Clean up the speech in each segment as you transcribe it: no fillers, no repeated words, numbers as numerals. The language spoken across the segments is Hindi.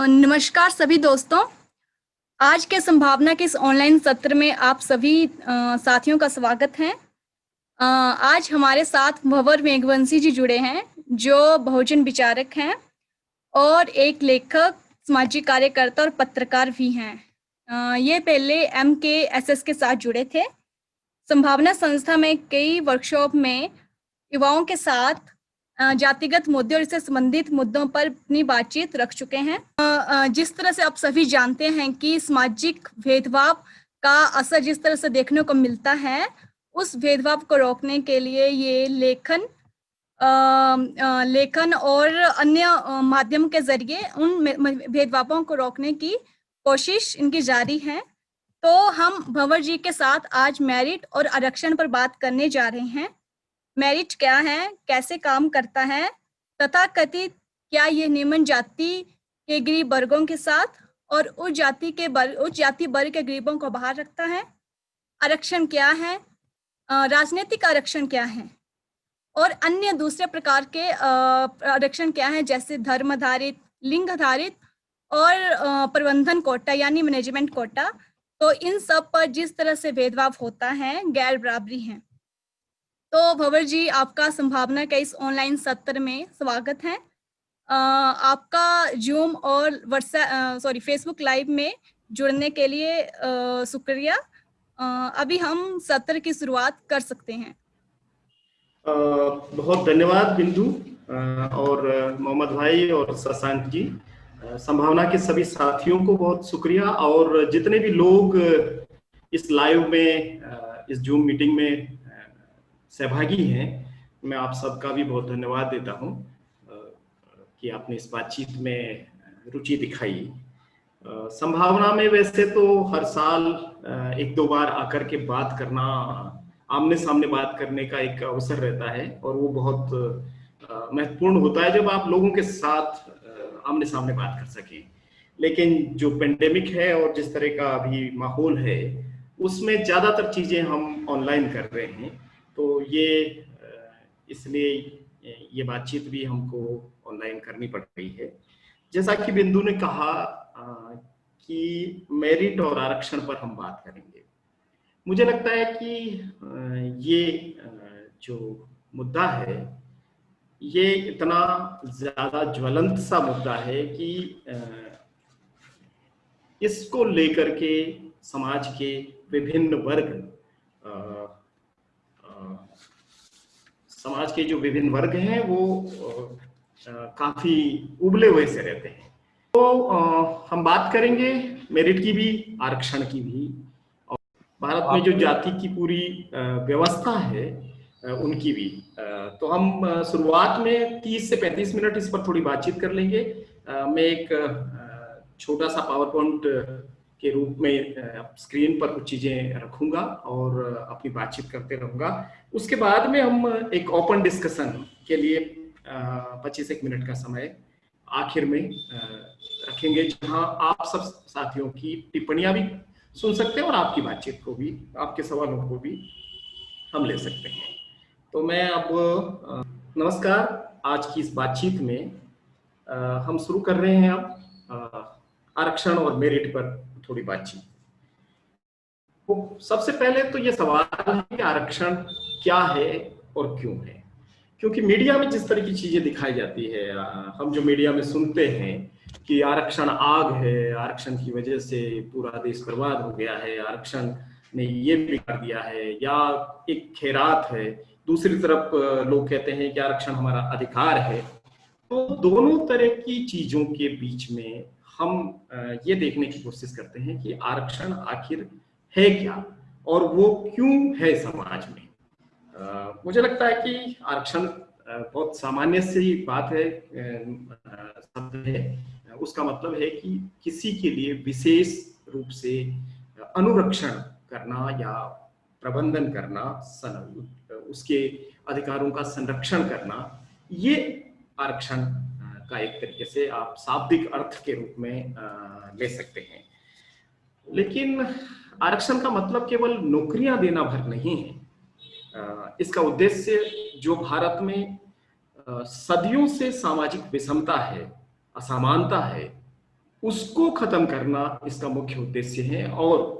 नमस्कार सभी दोस्तों। आज के संभावना के इस ऑनलाइन सत्र में आप सभी साथियों का स्वागत है। आज हमारे साथ भंवर मेघवंशी जी जुड़े हैं, जो बहुजन विचारक हैं और एक लेखक, सामाजिक कार्यकर्ता और पत्रकार भी हैं। ये पहले MKSS के साथ जुड़े थे। संभावना संस्था में कई वर्कशॉप में युवाओं के साथ जातिगत मुद्दे और इससे संबंधित मुद्दों पर अपनी बातचीत रख चुके हैं। जिस तरह से आप सभी जानते हैं कि सामाजिक भेदभाव का असर जिस तरह से देखने को मिलता है, उस भेदभाव को रोकने के लिए ये लेखन और अन्य माध्यम के जरिए उन भेदभावों को रोकने की कोशिश इनकी जारी है। तो हम भंवर जी के साथ आज मेरिट और आरक्षण पर बात करने जा रहे हैं। मेरिट क्या है, कैसे काम करता है, तथा कथित क्या यह निम्न जाति के गरीब वर्गों के साथ और उच्च जाति वर्ग के गरीबों को बाहर रखता है। आरक्षण क्या है, राजनीतिक आरक्षण क्या है और अन्य दूसरे प्रकार के आरक्षण क्या है, जैसे धर्म आधारित, लिंग आधारित और प्रबंधन कोटा यानी मैनेजमेंट कोटा। तो इन सब पर जिस तरह से भेदभाव होता है, गैर बराबरी है। तो भंवर जी, आपका संभावना का इस ऑनलाइन सत्र में स्वागत है। आपका जूम और फेसबुक लाइव में जुड़ने के लिए शुक्रिया। अभी हम सत्र की शुरुआत कर सकते हैं। बहुत धन्यवाद बिंदु और मोहम्मद भाई और शशांक जी। संभावना के सभी साथियों को बहुत शुक्रिया, और जितने भी लोग इस लाइव में, इस जूम मीटिंग में सहभागी हैं, मैं आप सबका भी बहुत धन्यवाद देता हूं कि आपने इस बातचीत में रुचि दिखाई। संभावना में वैसे तो हर साल एक दो बार आकर के बात करना, आमने सामने बात करने का एक अवसर रहता है, और वो बहुत महत्वपूर्ण होता है जब आप लोगों के साथ आमने सामने बात कर सकें। लेकिन जो पेंडेमिक है और जिस तरह का अभी माहौल है, उसमें ज्यादातर चीजें हम ऑनलाइन कर रहे हैं, तो ये इसलिए ये बातचीत भी हमको ऑनलाइन करनी पड़ रही है। जैसा कि बिंदु ने कहा कि मेरिट और आरक्षण पर हम बात करेंगे। मुझे लगता है कि ये जो मुद्दा है, ये इतना ज्यादा ज्वलंत सा मुद्दा है कि इसको लेकर के समाज के विभिन्न वर्ग, समाज के जो विभिन्न वर्ग हैं वो काफी उबले हुए से रहते हैं। तो हम बात करेंगे मेरिट की भी, आरक्षण की भी, और भारत में जो जाति की पूरी व्यवस्था है उनकी भी। तो हम शुरुआत में 30 से 35 मिनट इस पर थोड़ी बातचीत कर लेंगे। मैं एक छोटा सा पावर पॉइंट के रूप में स्क्रीन पर कुछ चीजें रखूंगा और अपनी बातचीत करते रहूंगा। उसके बाद में हम एक ओपन डिस्कशन के लिए 25 मिनट का समय आखिर में रखेंगे, जहां आप सब साथियों की टिप्पणियां भी सुन सकते हैं और आपकी बातचीत को भी, आपके सवालों को भी हम ले सकते हैं। तो मैं अब नमस्कार, आज की इस बातचीत में हम शुरू कर रहे हैं अब आरक्षण और मेरिट पर थोड़ी बातचीत। तो सबसे पहले तो ये सवाल है कि आरक्षण क्या है और क्यों है। क्योंकि मीडिया में जिस तरह की चीजें दिखाई जाती है, हम जो मीडिया में सुनते हैं कि आरक्षण आग है, आरक्षण की वजह से पूरा देश बर्बाद हो गया है, आरक्षण ने ये बिगाड़ दिया है, या एक खैरात है। दूसरी तरफ लोग कहते हैं कि आरक्षण हमारा अधिकार है। तो दोनों तरह की चीजों के बीच में हम ये देखने की कोशिश करते हैं कि आरक्षण आखिर है क्या और वो क्यों है समाज में। मुझे लगता है कि आरक्षण बहुत सामान्य सी बात है, शब्द है। उसका मतलब है कि किसी के लिए विशेष रूप से अनुरक्षण करना या प्रबंधन करना, उसके अधिकारों का संरक्षण करना, ये आरक्षण का एक तरीके से आप शाब्दिक अर्थ के रूप में ले सकते हैं। लेकिन आरक्षण का मतलब केवल नौकरियां देना भर नहीं है। इसका उद्देश्य जो भारत में सदियों से सामाजिक विषमता है, असमानता है, उसको खत्म करना इसका मुख्य उद्देश्य है। और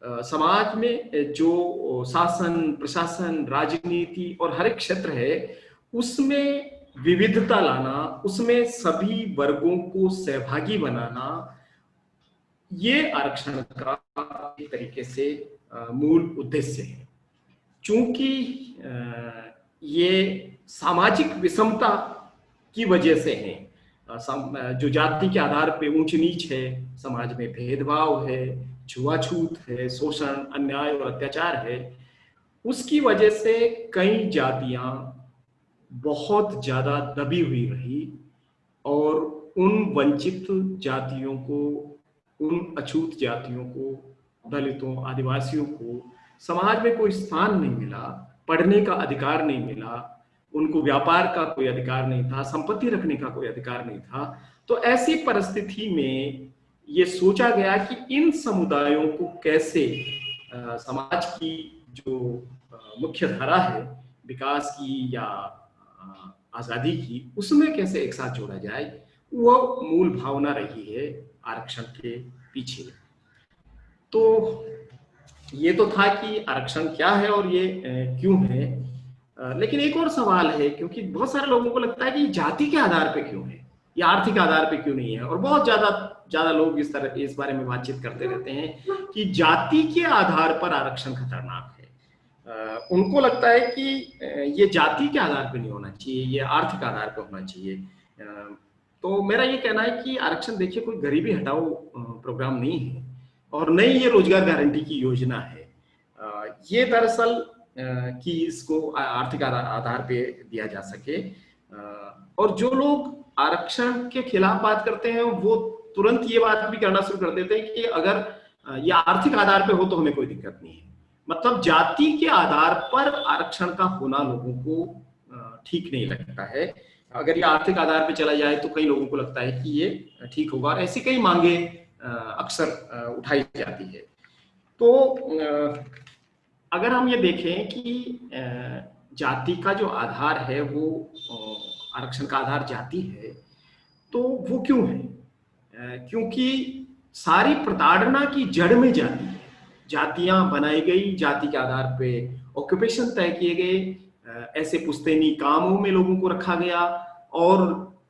समाज में जो शासन, प्रशासन, राजनीति और हर एक क्षेत्र है उसमें विविधता लाना, उसमें सभी वर्गों को सहभागी बनाना, ये आरक्षण का एक तरीके से मूल उद्देश्य है। चूंकि ये सामाजिक विषमता की वजह से है, जो जाति के आधार पे ऊंच नीच है, समाज में भेदभाव है, छुआछूत है, शोषण, अन्याय और अत्याचार है, उसकी वजह से कई जातियां बहुत ज्यादा दबी हुई रही और उन वंचित जातियों को, उन अछूत जातियों को, दलितों, आदिवासियों को समाज में कोई स्थान नहीं मिला, पढ़ने का अधिकार नहीं मिला, उनको व्यापार का कोई अधिकार नहीं था, संपत्ति रखने का कोई अधिकार नहीं था। तो ऐसी परिस्थिति में ये सोचा गया कि इन समुदायों को कैसे समाज की जो मुख्य धारा है विकास की या आजादी की, उसमें कैसे एक साथ जोड़ा जाए, वो मूल भावना रही है आरक्षण के पीछे। तो ये तो था कि आरक्षण क्या है और ये क्यों है। लेकिन एक और सवाल है, क्योंकि बहुत सारे लोगों को लगता है कि जाति के आधार पे क्यों है, या आर्थिक आधार पे क्यों नहीं है, और बहुत ज्यादा लोग इस बारे में बातचीत करते रहते हैं कि जाति के आधार पर आरक्षण खतरनाक है। उनको लगता है कि ये जाति के आधार पे नहीं होना चाहिए, ये आर्थिक आधार पे होना चाहिए। तो मेरा ये कहना है कि आरक्षण देखिए कोई गरीबी हटाओ प्रोग्राम नहीं है और न ही ये रोजगार गारंटी की योजना है। ये दरअसल कि इसको आर्थिक आधार पे दिया जा सके। और जो लोग आरक्षण के खिलाफ बात करते हैं वो तुरंत ये बात भी करना शुरू कर देते हैं कि अगर ये आर्थिक आधार पे हो तो हमें कोई दिक्कत नहीं है। मतलब जाति के आधार पर आरक्षण का होना लोगों को ठीक नहीं लगता है। अगर ये आर्थिक आधार पे चला जाए तो कई लोगों को लगता है कि ये ठीक होगा, और ऐसी कई मांगे अक्सर उठाई जाती है। तो अगर हम ये देखें कि जाति का जो आधार है वो आरक्षण का आधार जाति है, तो वो क्यों है? क्योंकि सारी प्रताड़ना की जड़ में जाति है। जातियां बनाई गई, जाति के आधार पे ऑक्यूपेशन तय किए गए, ऐसे पुश्तैनी कामों में लोगों को रखा गया, और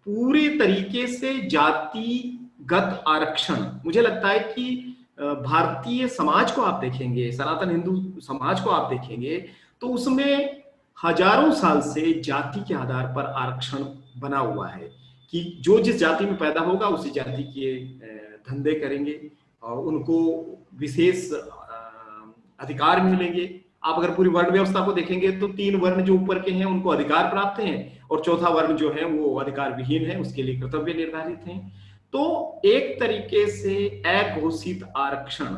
पूरे तरीके से जातिगत आरक्षण। मुझे लगता है कि भारतीय समाज को आप देखेंगे, सनातन हिंदू समाज को आप देखेंगे, तो उसमें हजारों साल से जाति के आधार पर आरक्षण बना हुआ है कि जो जिस जाति में पैदा होगा उसी जाति के धंधे करेंगे और उनको विशेष अधिकार मिलेंगे। आप अगर पूरी वर्ण व्यवस्था को देखेंगे तो 3 वर्ण जो ऊपर के हैं उनको अधिकार प्राप्त हैं, और चौथा वर्ण जो है वो अधिकार विहीन है, उसके लिए कर्तव्य निर्धारित हैं। तो एक तरीके से अघोषित आरक्षण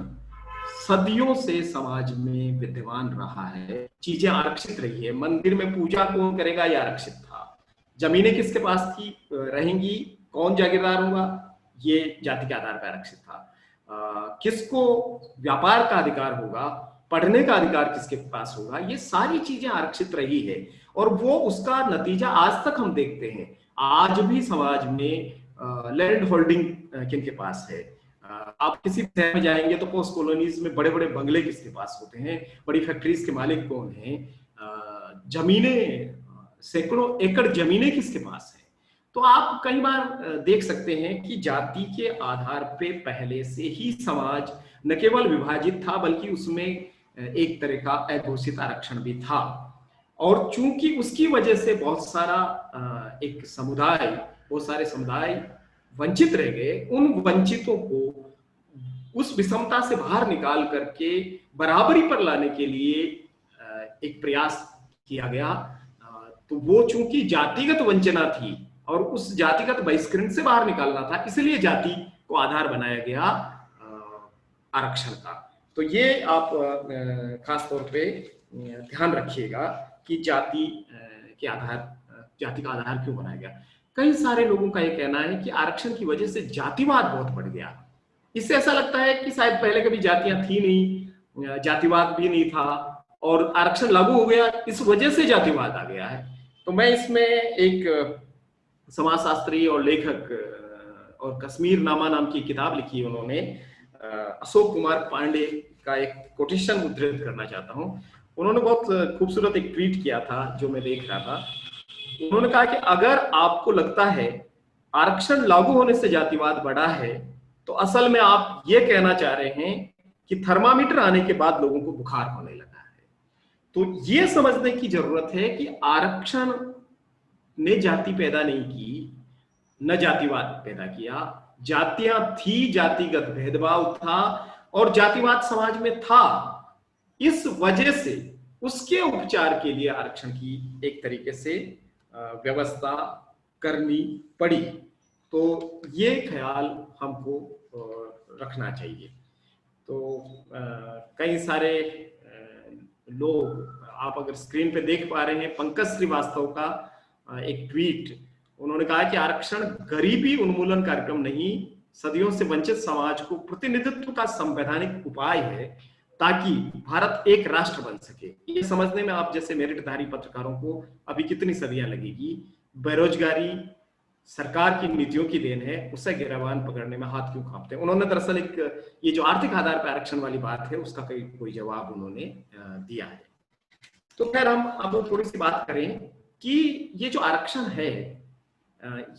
सदियों से समाज में विद्यमान रहा है। चीजें आरक्षित रही है। मंदिर में पूजा कौन करेगा ये आरक्षित था, जमीनें किसके पास थी रहेंगी, कौन जागीरदार होगा ये जाति के आधार पर आरक्षित था, किसको व्यापार का अधिकार होगा, पढ़ने का अधिकार किसके पास होगा, ये सारी चीजें आरक्षित रही है। और वो उसका नतीजा आज तक हम देखते हैं। आज भी समाज में लैंड होल्डिंग किनके पास है? आप किसी शहर में जाएंगे तो पोस्ट कॉलोनीज में बड़े बड़े बंगले किसके पास होते हैं, बड़ी फैक्ट्रीज के मालिक कौन हैं, जमीनें, सैकड़ों एकड़ जमीनें किसके पास है? तो आप कई बार देख सकते हैं कि जाति के आधार पे पहले से ही समाज न केवल विभाजित था बल्कि उसमें एक तरह का अघोषित आरक्षण भी था। और चूंकि उसकी वजह से बहुत सारे समुदाय वंचित रह गए, उन वंचितों को उस विषमता से बाहर निकाल करके बराबरी पर लाने के लिए एक प्रयास किया गया। तो वो चूंकि जातिगत वंचना थी और उस जातिगत बहिष्करण से बाहर निकालना था, इसलिए जाति को आधार बनाया गया आरक्षण का। तो ये आप खास तौर पे ध्यान रखिएगा कि जाति का आधार क्यों बनाया गया। कई सारे लोगों का ये कहना है कि आरक्षण की वजह से जातिवाद बहुत बढ़ गया। इससे ऐसा लगता है कि शायद पहले कभी जातियां थी नहीं, जातिवाद भी नहीं था, और आरक्षण लागू हो गया, इस वजह से जातिवाद आ गया है। तो मैं इसमें एक समाजशास्त्री और लेखक और कश्मीर नामा नाम की किताब लिखी है उन्होंने। अशोक कुमार पांडे का एक कोटेशन उद्धृत करना चाहता हूं। उन्होंने बहुत खूबसूरत एक ट्वीट किया था जो मैं देख रहा था। उन्होंने कहा कि अगर आपको लगता है आरक्षण लागू होने से जातिवाद बढ़ा है, तो असल में आप ये कहना चाह रहे हैं कि थर्मामीटर आने के बाद लोगों को बुखार होने लगा है। तो ये समझने की जरूरत है कि आरक्षण ने जाति पैदा नहीं की, न जातिवाद पैदा किया। जातियां थी, जातिगत भेदभाव था और जातिवाद समाज में था। इस वजह से उसके उपचार के लिए आरक्षण की एक तरीके से व्यवस्था करनी पड़ी। तो ये ख्याल हमको रखना चाहिए। तो कई सारे लोग, आप अगर स्क्रीन पे देख पा रहे हैं, पंकज श्रीवास्तव का एक ट्वीट। उन्होंने कहा कि आरक्षण गरीबी उन्मूलन कार्यक्रम नहीं, सदियों से वंचित समाज को प्रतिनिधित्व का संवैधानिक उपाय है ताकि भारत एक राष्ट्र बन सके। ये समझने में आप जैसे मेरिटधारी पत्रकारों को अभी कितनी सदियां लगेगी। बेरोजगारी सरकार की नीतियों की देन है, उससे गिरबान पकड़ने में हाथ क्यों कांपते हैं। उन्होंने दरअसल एक ये जो आर्थिक आधार पर आरक्षण वाली बात है उसका कोई जवाब उन्होंने दिया है। तो खैर हम अब थोड़ी सी बात करें कि ये जो आरक्षण है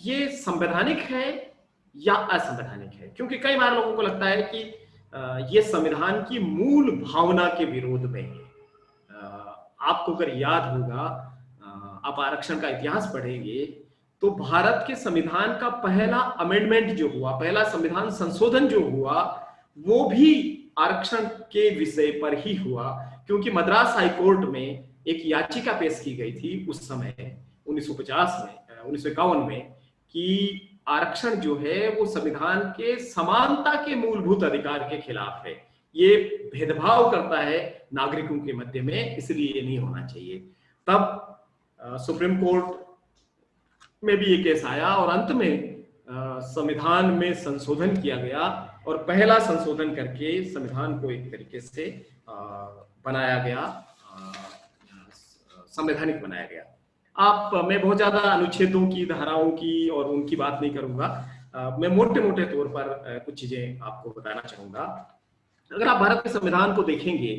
ये संवैधानिक है या असंवैधानिक है, क्योंकि कई बार लोगों को लगता है कि ये संविधान की मूल भावना के विरोध में है। आपको अगर याद होगा, आप आरक्षण का इतिहास पढ़ेंगे तो भारत के संविधान का पहला अमेंडमेंट जो हुआ, पहला संविधान संशोधन जो हुआ, वो भी आरक्षण के विषय पर ही हुआ, क्योंकि मद्रास हाईकोर्ट में एक याचिका पेश की गई थी उस समय 1951 में कि आरक्षण जो है वो संविधान के समानता के मूलभूत अधिकार के खिलाफ है, ये भेदभाव करता है नागरिकों के मध्य में, इसलिए ये नहीं होना चाहिए। तब सुप्रीम कोर्ट में भी ये केस आया और अंत में संविधान में संशोधन किया गया और पहला संशोधन करके संविधान को एक तरीके से बनाया गया, संवैधानिक बनाया गया। मैं बहुत ज्यादा अनुच्छेदों की, धाराओं की और उनकी बात नहीं करूंगा। मैं मोटे मोटे तौर पर कुछ चीजें आपको बताना चाहूंगा। अगर आप भारत के संविधान को देखेंगे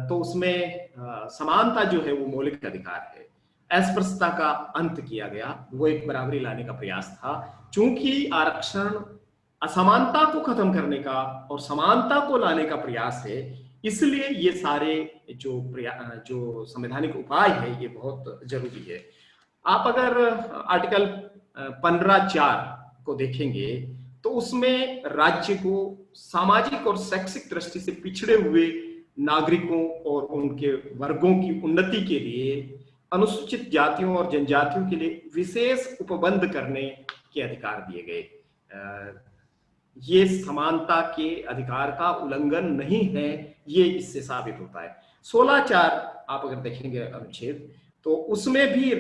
तो उसमें समानता जो है वो मौलिक अधिकार है। अस्पृश्यता का अंत किया गया, वो एक बराबरी लाने का प्रयास था। चूंकि आरक्षण असमानता को खत्म करने का और समानता को लाने का प्रयास है, इसलिए ये सारे जो संवैधानिक उपाय है ये बहुत जरूरी है। आप अगर आर्टिकल 15(4) को देखेंगे तो उसमें राज्य को सामाजिक और शैक्षिक दृष्टि से पिछड़े हुए नागरिकों और उनके वर्गों की उन्नति के लिए अनुसूचित जातियों और जनजातियों के लिए विशेष उपबंध करने के अधिकार दिए गए। ये समानता के अधिकार का उल्लंघन नहीं है, ये इससे साबित होता है। 16(4) आप अगर देखेंगे अनुच्छेद, तो उसमें भी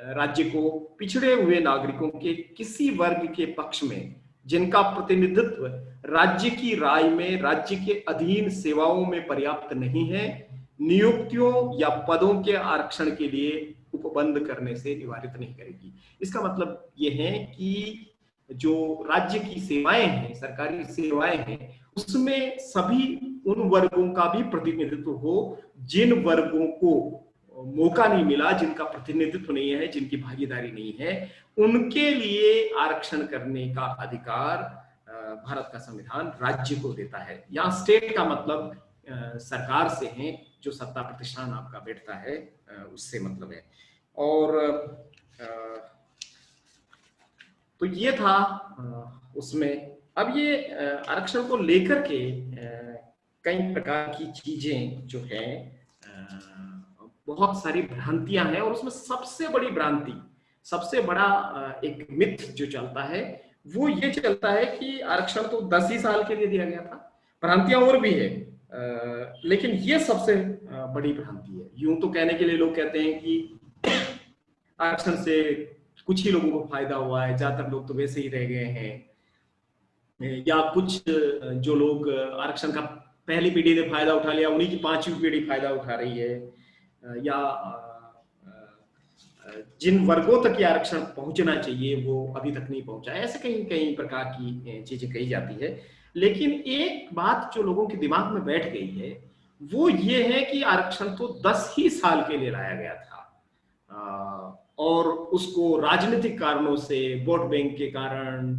राज्य को पिछड़े हुए नागरिकों के किसी वर्ग के पक्ष में जिनका प्रतिनिधित्व राज्य की राय में राज्य के अधीन सेवाओं में पर्याप्त नहीं है, नियुक्तियों या पदों के आरक्षण के लिए उपबंध करने से निवारित नहीं करेगी। इसका मतलब यह है कि जो राज्य की सेवाएं हैं, सरकारी सेवाएं हैं, उसमें सभी उन वर्गों का भी प्रतिनिधित्व हो जिन वर्गों को मौका नहीं मिला, जिनका प्रतिनिधित्व नहीं है, जिनकी भागीदारी नहीं है, उनके लिए आरक्षण करने का अधिकार भारत का संविधान राज्य को देता है। यहाँ स्टेट का मतलब सरकार से है, जो सत्ता प्रतिष्ठान आपका बैठता है उससे मतलब है। और तो ये था उसमें। अब ये आरक्षण को लेकर के कई प्रकार की चीजें जो है, बहुत सारी भ्रांतियां हैं, और उसमें सबसे बड़ी भ्रांति, सबसे बड़ा एक मिथ जो चलता है वो ये चलता है कि आरक्षण तो 10 ही साल के लिए दिया गया था। भ्रांतियां और भी है, लेकिन ये सबसे बड़ी भ्रांति है। यूं तो कहने के लिए लोग कहते हैं कि आरक्षण से कुछ ही लोगों को फायदा हुआ है, ज्यादातर लोग तो वैसे ही रह गए हैं, या कुछ जो लोग आरक्षण का पहली पीढ़ी ने फायदा उठा लिया, उन्हीं की 5वीं पीढ़ी फायदा उठा रही है, या जिन वर्गों तक ये आरक्षण पहुंचना चाहिए वो अभी तक नहीं पहुंचा है। ऐसे कई कई प्रकार की चीजें कही जाती है, लेकिन एक बात जो लोगों के दिमाग में बैठ गई है वो ये है कि आरक्षण तो 10 ही साल के लिए लाया गया था, और उसको राजनीतिक कारणों से, वोट बैंक के कारण,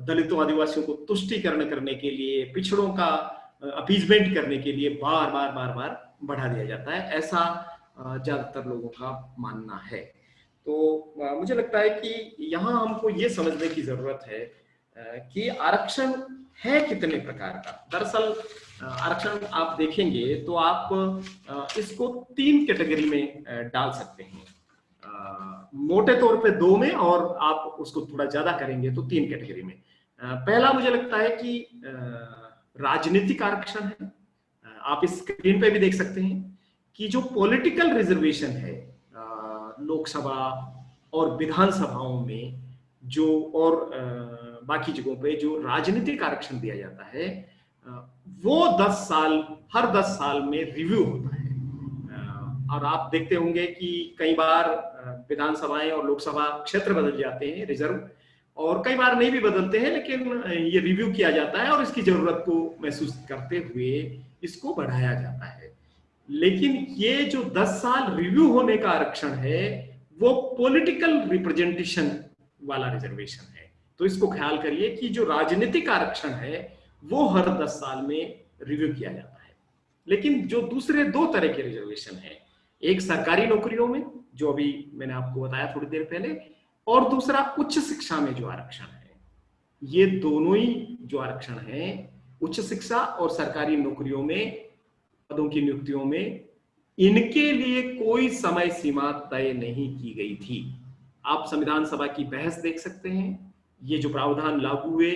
दलितों आदिवासियों को तुष्टीकरण करने के लिए, पिछड़ों का अपीजमेंट करने के लिए बार बार बार बार बढ़ा दिया जाता है, ऐसा ज्यादातर लोगों का मानना है। तो मुझे लगता है कि यहाँ हमको ये समझने की जरूरत है कि आरक्षण है कितने प्रकार का। दरअसल आरक्षण आप देखेंगे तो आप इसको 3 कैटेगरी में डाल सकते हैं, मोटे तौर पे 2 में, और आप उसको थोड़ा ज्यादा करेंगे तो 3 कैटेगरी में। पहला मुझे लगता है कि राजनीतिक आरक्षण है। आप इस स्क्रीन पे भी देख सकते हैं कि जो पॉलिटिकल रिजर्वेशन है लोकसभा और विधानसभाओं में, जो और बाकी जगहों पे जो राजनीतिक आरक्षण दिया जाता है, वो 10 साल, हर 10 साल में रिव्यू होता है। और आप देखते होंगे कि कई बार विधानसभाएं और लोकसभा क्षेत्र बदल जाते हैं, रिजर्व, और कई बार नहीं भी बदलते हैं, लेकिन ये रिव्यू किया जाता है और इसकी जरूरत को महसूस करते हुए इसको बढ़ाया जाता है। लेकिन ये जो 10 साल रिव्यू होने का आरक्षण है वो पॉलिटिकल रिप्रेजेंटेशन वाला रिजर्वेशन है। तो इसको ख्याल करिए कि जो राजनीतिक आरक्षण है वो हर 10 साल में रिव्यू किया जाता है। लेकिन जो दूसरे 2 तरह के रिजर्वेशन है, एक सरकारी नौकरियों में, जो अभी मैंने आपको बताया थोड़ी देर पहले, और दूसरा उच्च शिक्षा में जो आरक्षण है। ये दोनों ही जो आरक्षण है, उच्च शिक्षा और सरकारी नौकरियों में पदों की नियुक्तियों में, इनके लिए कोई समय सीमा तय नहीं की गई थी। आप संविधान सभा की बहस देख सकते हैं, ये जो प्रावधान लागू हुए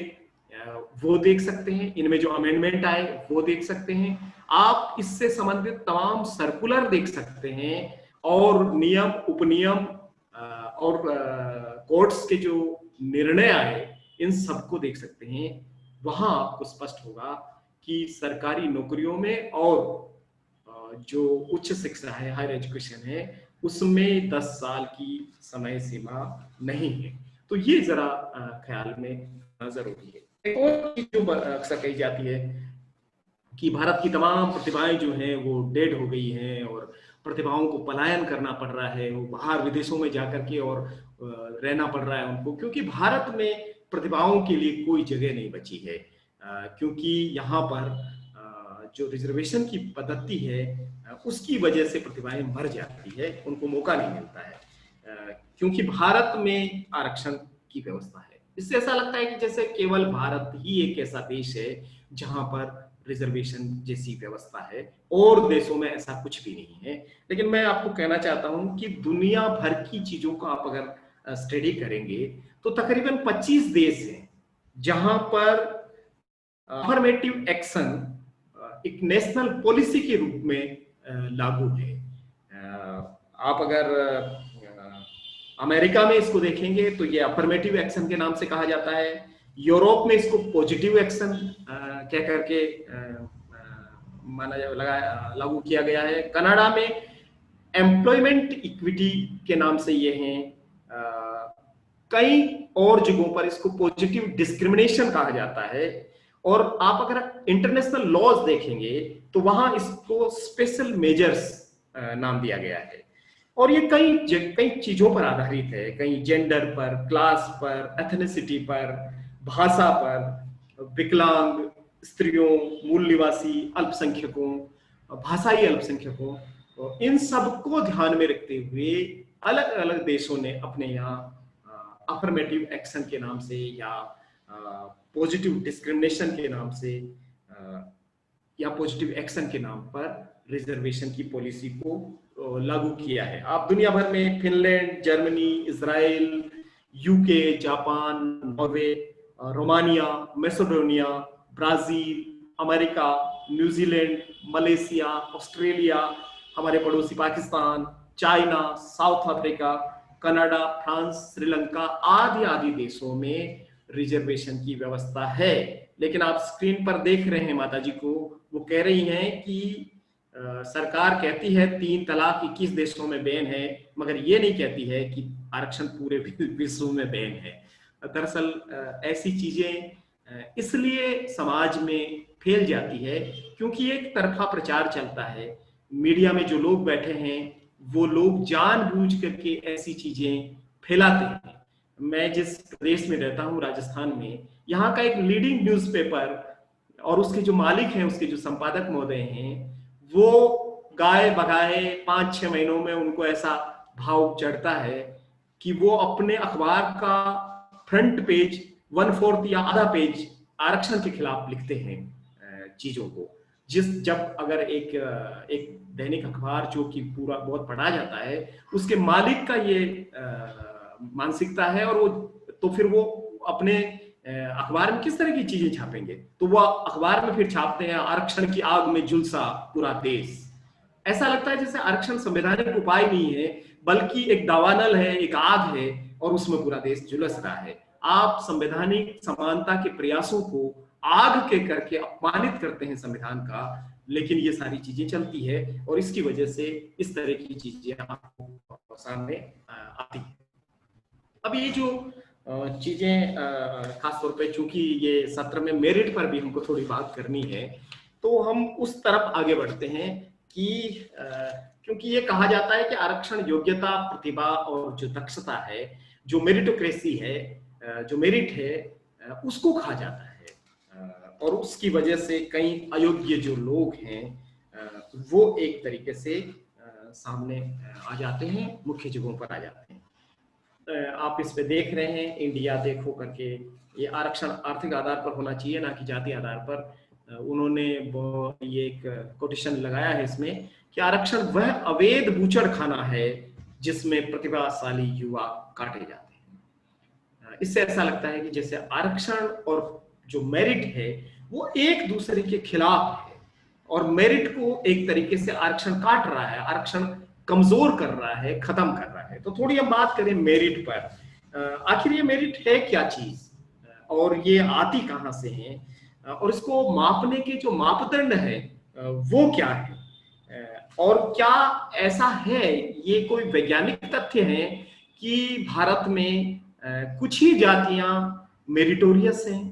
वो देख सकते हैं, इनमें जो अमेंडमेंट आए वो देख सकते हैं, आप इससे संबंधित तमाम सर्कुलर देख सकते हैं, और नियम, उपनियम और कोर्ट्स के जो निर्णय आए, इन सबको देख सकते हैं। वहां आपको स्पष्ट होगा कि सरकारी नौकरियों में और जो उच्च शिक्षा है, हायर एजुकेशन है, उसमें 10 साल की समय सीमा नहीं है। तो ये जरा ख्याल में जरूरी है। एक और चीज जो अक्सर कही जाती है कि भारत की तमाम प्रतिभाएं जो हैं वो डेड हो गई हैं और प्रतिभाओं को पलायन करना पड़ रहा है, वो बाहर विदेशों में जाकर के और रहना पड़ रहा है उनको, क्योंकि भारत में प्रतिभाओं के लिए कोई जगह नहीं बची है, क्योंकि यहाँ पर जो रिजर्वेशन की पद्धति है उसकी वजह से प्रतिभाएं मर जाती है, उनको मौका नहीं मिलता है, क्योंकि भारत में आरक्षण की व्यवस्था है। इससे ऐसा लगता है कि जैसे केवल भारत ही एक ऐसा देश है जहां पर रिजर्वेशन जैसी व्यवस्था है, और देशों में ऐसा कुछ भी नहीं है। लेकिन मैं आपको कहना चाहता हूं कि दुनिया भर की चीजों को आप अगर स्टडी करेंगे तो तकरीबन 25 देश हैं जहां पर अफर्मेटिव एक्शन एक नेशनल पॉलिसी के रूप में लागू है। आप अगर अमेरिका में इसको देखेंगे तो ये अफर्मेटिव एक्शन के नाम से कहा जाता है, यूरोप में इसको पॉजिटिव एक्शन कह करके लागू किया गया है, कनाडा में एम्प्लॉयमेंट इक्विटी के नाम से ये हैं, कई और जगहों पर इसको पॉजिटिव डिस्क्रिमिनेशन कहा जाता है, और आप अगर इंटरनेशनल लॉज देखेंगे तो वहां इसको स्पेशल मेजर्स नाम दिया गया है। और ये कई चीजों पर आधारित है, कई जेंडर पर, क्लास पर, एथनिसिटी पर, भाषा पर, विकलांग, स्त्रियों, मूल निवासी अल्पसंख्यकों, भाषाई अल्पसंख्यकों, तो इन सबको ध्यान में रखते हुए अलग अलग देशों ने अपने यहाँ अफर्मेटिव एक्शन के नाम से या पॉजिटिव डिस्क्रिमिनेशन के नाम से या पॉजिटिव एक्शन के नाम पर रिजर्वेशन की पॉलिसी को लागू किया है। आप दुनिया भर में Finland, Germany, Israel, UK, Japan, Norway, Romania, Macedonia, Brazil, America, New Zealand, Malaysia, Australia, हमारे पड़ोसी Pakistan, China, south Africa, Canada, France, Sri Lanka आदि आदि देशों में रिजर्वेशन की व्यवस्था है। लेकिन आप स्क्रीन पर देख रहे हैं माता जी को, वो कह रही हैं कि सरकार कहती है 3 तलाक 21 देशों में बैन है, मगर ये नहीं कहती है कि आरक्षण पूरे विश्व में बैन है। दरअसल ऐसी चीजें इसलिए समाज में फैल जाती है क्योंकि एक तरफा प्रचार चलता है। मीडिया में जो लोग बैठे हैं वो लोग जानबूझ करके ऐसी चीजें फैलाते हैं। मैं जिस प्रदेश में रहता हूँ, राजस्थान में, यहाँ का एक लीडिंग न्यूज़पेपर और उसके जो मालिक हैं, उसके जो संपादक महोदय हैं, वो गाए बगाए 5-6 महीनों में उनको ऐसा भाव चढ़ता है कि वो अपने अखबार का फ्रंट पेज 1/4 या आधा पेज आरक्षण के खिलाफ लिखते हैं चीजों को। जब अगर एक दैनिक अखबार जो कि पूरा बहुत पढ़ा जाता है, उसके मालिक का ये मानसिकता है, और वो तो फिर वो अपने अखबार में किस तरह की चीजें छापेंगे? तो वो अखबार में फिर छापते हैं आरक्षण की आग में झुलसा पूरा देश। ऐसा लगता है जैसे आरक्षण संवैधानिक उपाय नहीं है, बल्कि एक दावानल है, एक आग है, और उसमें पूरा देश झुलस रहा है। आप संवैधानिक समानता के प्रयासों को आग के करके अपमानित करते हैं संविधान का, लेकिन ये सारी चीजें चलती है और इसकी वजह से इस तरह की चीजें आपको सामने आती है। अब ये जो चीजें खासतौर पे चूंकि ये सत्र में मेरिट पर भी हमको थोड़ी बात करनी है, तो हम उस तरफ आगे बढ़ते हैं कि क्योंकि ये कहा जाता है कि आरक्षण योग्यता, प्रतिभा और जो दक्षता है, जो मेरिटोक्रेसी है, जो मेरिट है, उसको कहा जाता है, और उसकी वजह से कई अयोग्य जो लोग हैं वो एक तरीके से सामने आ जाते हैं, मुख्य जगहों पर आ जाते हैं। आप इस पे देख रहे हैं इंडिया देखो करके, ये आरक्षण आर्थिक आधार पर होना चाहिए, ना कि जाति आधार पर। उन्होंने ये एक कोटेशन लगाया है इसमें कि आरक्षण वह अवैध बूचड़खाना है जिसमें प्रतिभाशाली युवा काटे जाते हैं। इससे ऐसा लगता है कि जैसे आरक्षण और जो मेरिट है वो एक दूसरे के खिलाफ है, और मेरिट को एक तरीके से आरक्षण काट रहा है, आरक्षण कमजोर कर रहा है, खत्म कर रहा है। तो थोड़ी हम बात करें मेरिट पर। आखिर ये मेरिट है क्या चीज, और ये आती कहां से है, और इसको मापने के जो मापदंड है वो क्या है, और क्या ऐसा है, ये कोई वैज्ञानिक तथ्य है कि भारत में कुछ ही जातियां मेरिटोरियस हैं,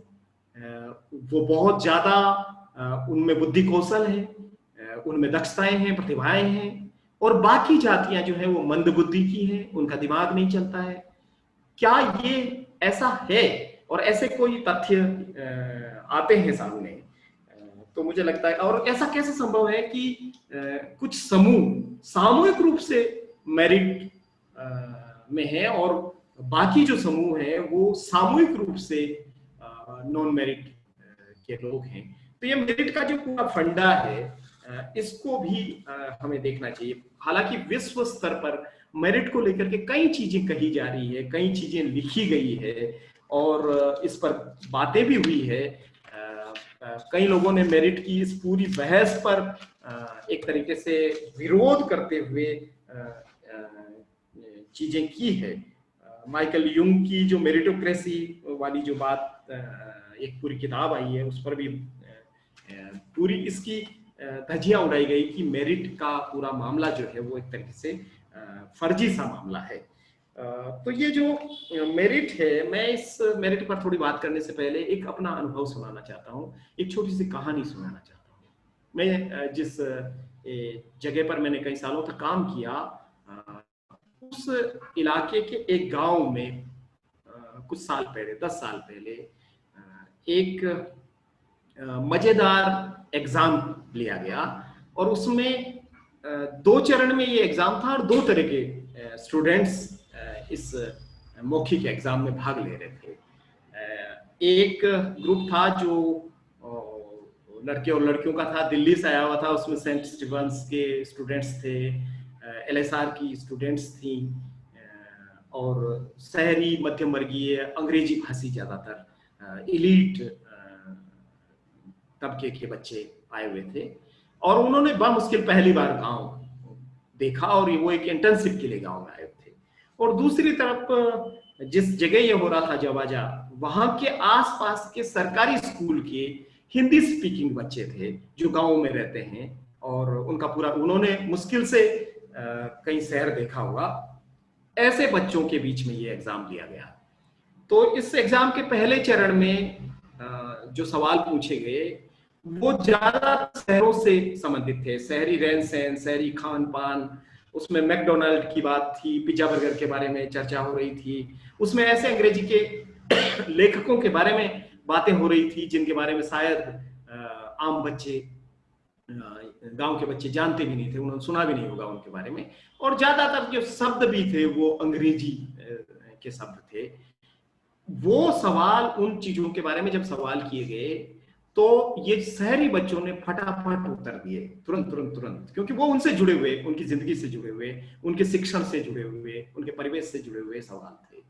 वो बहुत ज्यादा उनमें बुद्धि कौशल है, उनमें दक्षताएं हैं, प्रतिभाएं हैं, और बाकी जातियां जो है वो मंद बुद्धि की है, उनका दिमाग नहीं चलता है? क्या ये ऐसा है, और ऐसे कोई तथ्य आते हैं सामने? तो मुझे लगता है, और ऐसा कैसे संभव है कि कुछ समूह सामूहिक रूप से मेरिट में है और बाकी जो समूह है वो सामूहिक रूप से नॉन मेरिट के लोग हैं? तो ये मेरिट का जो पूरा फंडा है इसको भी हमें देखना चाहिए। हालांकि विश्व स्तर पर मेरिट को लेकर के कई चीजें कही जा रही है, कई चीजें लिखी गई है, और इस पर बातें भी हुई है। कई लोगों ने मेरिट की इस पूरी बहस पर एक तरीके से विरोध करते हुए चीजें की है। माइकल यूंग की जो मेरिटोक्रेसी वाली जो बात, एक पूरी किताब आई है, उस पर भी पूरी इसकी धज्जियां उड़ाई गई कि मेरिट का पूरा मामला जो है वो एक तरीके से फर्जी सा मामला है। तो ये जो मेरिट है, मैं इस मेरिट पर थोड़ी बात करने से पहले एक अपना अनुभव सुनाना चाहता हूँ, एक छोटी सी कहानी सुनाना चाहता हूँ। मैं जिस जगह पर मैंने कई सालों तक काम किया, उस इलाके के एक गांव में कुछ साल पहले, 10 साल पहले, एक मजेदार एग्जाम लिया गया, और उसमें 2 चरण में ये एग्जाम था, और 2 तरह के स्टूडेंट्स इस मौखिक एग्जाम में भाग ले रहे थे। एक ग्रुप था जो लड़के और लड़कियों का था, दिल्ली से आया हुआ था, उसमें सेंट स्टीफेंस के स्टूडेंट्स थे, LSR की स्टूडेंट्स थी, और शहरी मध्यम वर्गीय अंग्रेजी भाषी ज्यादातर इलीट तबके के बच्चे आए हुए थे, और उन्होंने बामुश्किल पहली बार गांव देखा, और वो एक इंटर्नशिप के लिए गांव में आए थे। और दूसरी तरफ जिस जगह ये हो रहा था जवाजा, वहां के आसपास के सरकारी स्कूल के हिंदी स्पीकिंग बच्चे थे जो गांव में रहते हैं, और उनका पूरा, उन्होंने मुश्किल से कई शहर देखा होगा, ऐसे बच्चों के बीच में ये एग्जाम लिया गया। तो इस एग्जाम के पहले चरण में जो सवाल पूछे गए वो ज्यादा शहरों से संबंधित थे, शहरी रहन सहन, शहरी खान पान। उसमें मैकडोनाल्ड की बात थी, पिज्जा बर्गर के बारे में चर्चा हो रही थी। उसमें ऐसे अंग्रेजी के लेखकों के बारे में बातें हो रही थी जिनके बारे में शायद आम बच्चे, गांव के बच्चे जानते भी नहीं थे, उन्होंने सुना भी नहीं होगा उनके बारे में। और ज्यादातर जो शब्द भी थे वो अंग्रेजी के शब्द थे। वो सवाल, उन चीजों के बारे में जब सवाल किए गए तो ये शहरी बच्चों ने फटाफट उत्तर दिए, तुरंत तुरंत तुरंत, क्योंकि वो उनसे जुड़े हुए, उनकी जिंदगी से जुड़े हुए, उनके शिक्षण से जुड़े हुए, उनके परिवेश से जुड़े हुए सवाल थे।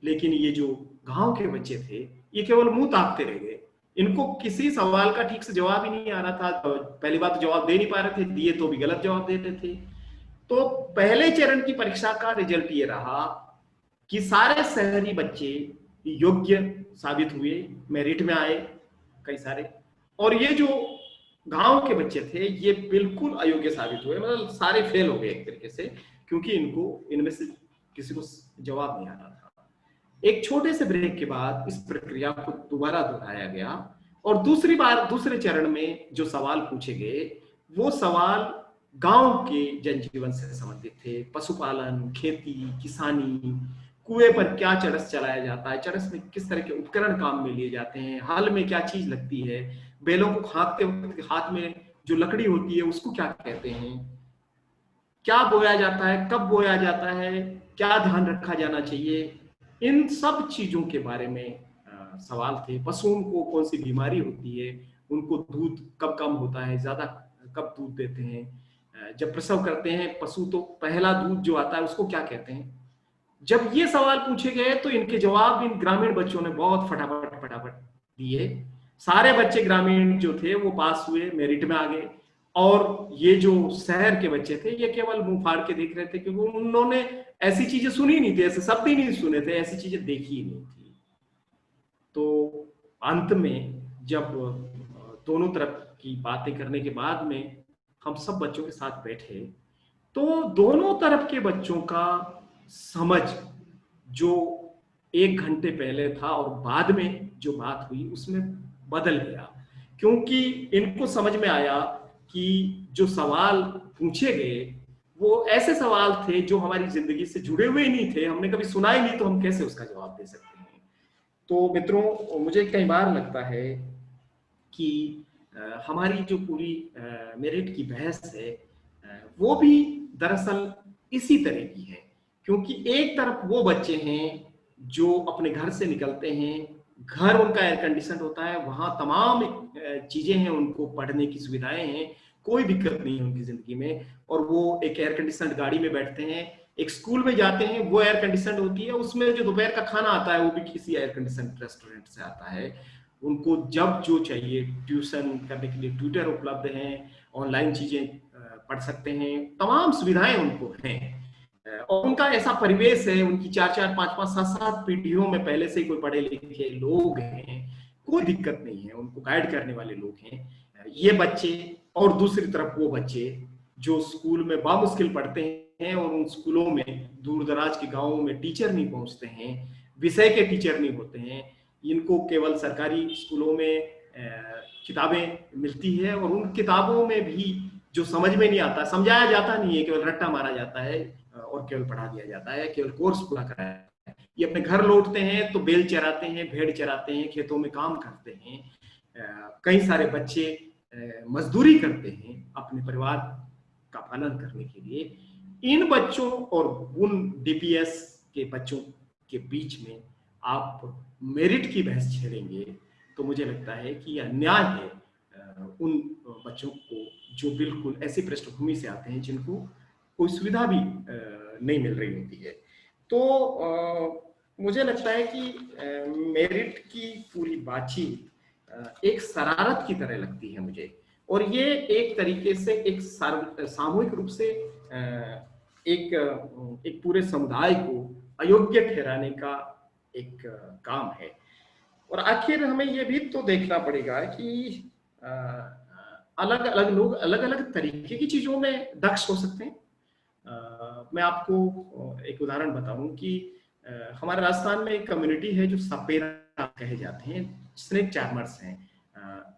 लेकिन ये जो गांव के बच्चे थे ये केवल मुंह ताकते रह गए, इनको किसी सवाल का ठीक से जवाब ही नहीं आ रहा था। तो पहली बात तो जवाब दे नहीं पा रहे थे, दिए तो भी गलत जवाब दे रहे थे। तो पहले चरण की परीक्षा का रिजल्ट ये रहा कि सारे शहरी बच्चे योग्य साबित हुए, मेरिट में आए कई सारे, और ये जो गांव के बच्चे थे ये बिल्कुल अयोग्य साबित हुए, मतलब सारे फेल हो गए एक तरीके से, क्योंकि इनको इनमें से किसी को जवाब नहीं आ रहा था। एक छोटे से ब्रेक के बाद इस प्रक्रिया को दोबारा दोहराया गया और दूसरी बार दूसरे चरण में जो सवाल पूछे गए वो सवाल गांव के जनजीवन से संबंधित थे। पशुपालन, खेती, किसानी, कुएं पर क्या चरस चलाया जाता है, चरस में किस तरह के उपकरण काम में लिए जाते हैं, हाल में क्या चीज लगती है, बैलों को हाँकते वक्त हाथ में जो लकड़ी होती है उसको क्या कहते हैं, क्या बोया जाता है, कब बोया जाता है, क्या ध्यान रखा जाना चाहिए, इन सब चीजों के बारे में सवाल थे। पशुओं को कौन सी बीमारी होती है, उनको दूध कब कम होता है, ज्यादा कब दूध देते हैं, जब प्रसव करते हैं पशु तो पहला दूध जो आता है उसको क्या कहते हैं। जब ये सवाल पूछे गए तो इनके जवाब इन ग्रामीण बच्चों ने बहुत फटाफट फटाफट दिए। सारे बच्चे ग्रामीण जो थे वो पास हुए, मेरिट में आ गए, और ये जो शहर के बच्चे थे ये केवल मुंह फाड़ के देख रहे थे, क्योंकि उन्होंने ऐसी चीजें सुनी नहीं थी, ऐसे शब्द ही नहीं सुने थे, ऐसी चीजें देखी ही नहीं थी। तो अंत में जब दोनों तरफ की बातें करने के बाद में हम सब बच्चों के साथ बैठे तो दोनों तरफ के बच्चों का समझ जो 1 घंटे पहले था और बाद में जो बात हुई उसमें बदल गया, क्योंकि इनको समझ में आया कि जो सवाल पूछे गए वो ऐसे सवाल थे जो हमारी जिंदगी से जुड़े हुए नहीं थे, हमने कभी सुना ही नहीं, तो हम कैसे उसका जवाब दे सकते हैं। तो मित्रों, मुझे कई बार लगता है कि हमारी जो पूरी मेरिट की बहस है वो भी दरअसल इसी तरह की है, क्योंकि एक तरफ वो बच्चे हैं जो अपने घर से निकलते हैं, घर उनका एयर कंडीशन होता है, वहां तमाम चीजें हैं, उनको पढ़ने की सुविधाएं हैं, कोई दिक्कत नहीं है उनकी जिंदगी में, और वो एक एयर कंडीशन गाड़ी में बैठते हैं, एक स्कूल में जाते हैं वो एयर कंडीशन होती है, उसमें जो दोपहर का खाना आता है वो भी किसी एयर कंडीशन रेस्टोरेंट से आता है, उनको जब जो चाहिए ट्यूशन करने के लिए ट्यूटर उपलब्ध हैं, ऑनलाइन चीजें पढ़ सकते हैं, तमाम सुविधाएं उनको हैं, और उनका ऐसा परिवेश है, उनकी 4-4, 5-5, 7-7 पीढ़ियों में पहले से ही कोई पढ़े लिखे लोग हैं, कोई दिक्कत नहीं है, उनको गाइड करने वाले लोग हैं ये बच्चे। और दूसरी तरफ वो बच्चे जो स्कूल में बामुश्किल पढ़ते हैं और उन स्कूलों में दूर दराज के गांवों में टीचर नहीं पहुंचते हैं, विषय के टीचर नहीं होते हैं, इनको केवल सरकारी स्कूलों में किताबें मिलती है और उन किताबों में भी जो समझ में नहीं आता, समझाया जाता नहीं है, केवल रट्टा मारा जाता है और केवल पढ़ा दिया जाता है, केवल कोर्स पूरा कराया जाता है। ये अपने घर लौटते हैं तो बैल चराते हैं, भेड़ चराते हैं, खेतों में काम करते हैं, कई सारे बच्चे मजदूरी करते हैं अपने परिवार का पालन करने के लिए। इन बच्चों और उन डीपीएस के बच्चों के बीच में आप मेरिट की बहस छेड़ेंगे तो मुझे लगता है कि यह अन्याय है उन बच्चों को जो बिल्कुल ऐसी पृष्ठभूमि से आते हैं जिनको कोई सुविधा भी नहीं मिल रही होती है। तो मुझे लगता है कि मेरिट की पूरी बातचीत एक शरारत की तरह लगती है मुझे, और ये एक तरीके से एक सामूहिक रूप से एक पूरे समुदाय को अयोग्य ठहराने का एक काम है। और आखिर हमें ये भी तो देखना पड़ेगा कि अलग अलग लोग अलग अलग तरीके की चीजों में दक्ष हो सकते हैं। मैं आपको एक उदाहरण बताऊं कि हमारे राजस्थान में एक कम्युनिटी है जो सपेरा कहे जाते हैं, स्नेक चार्मर्स हैं।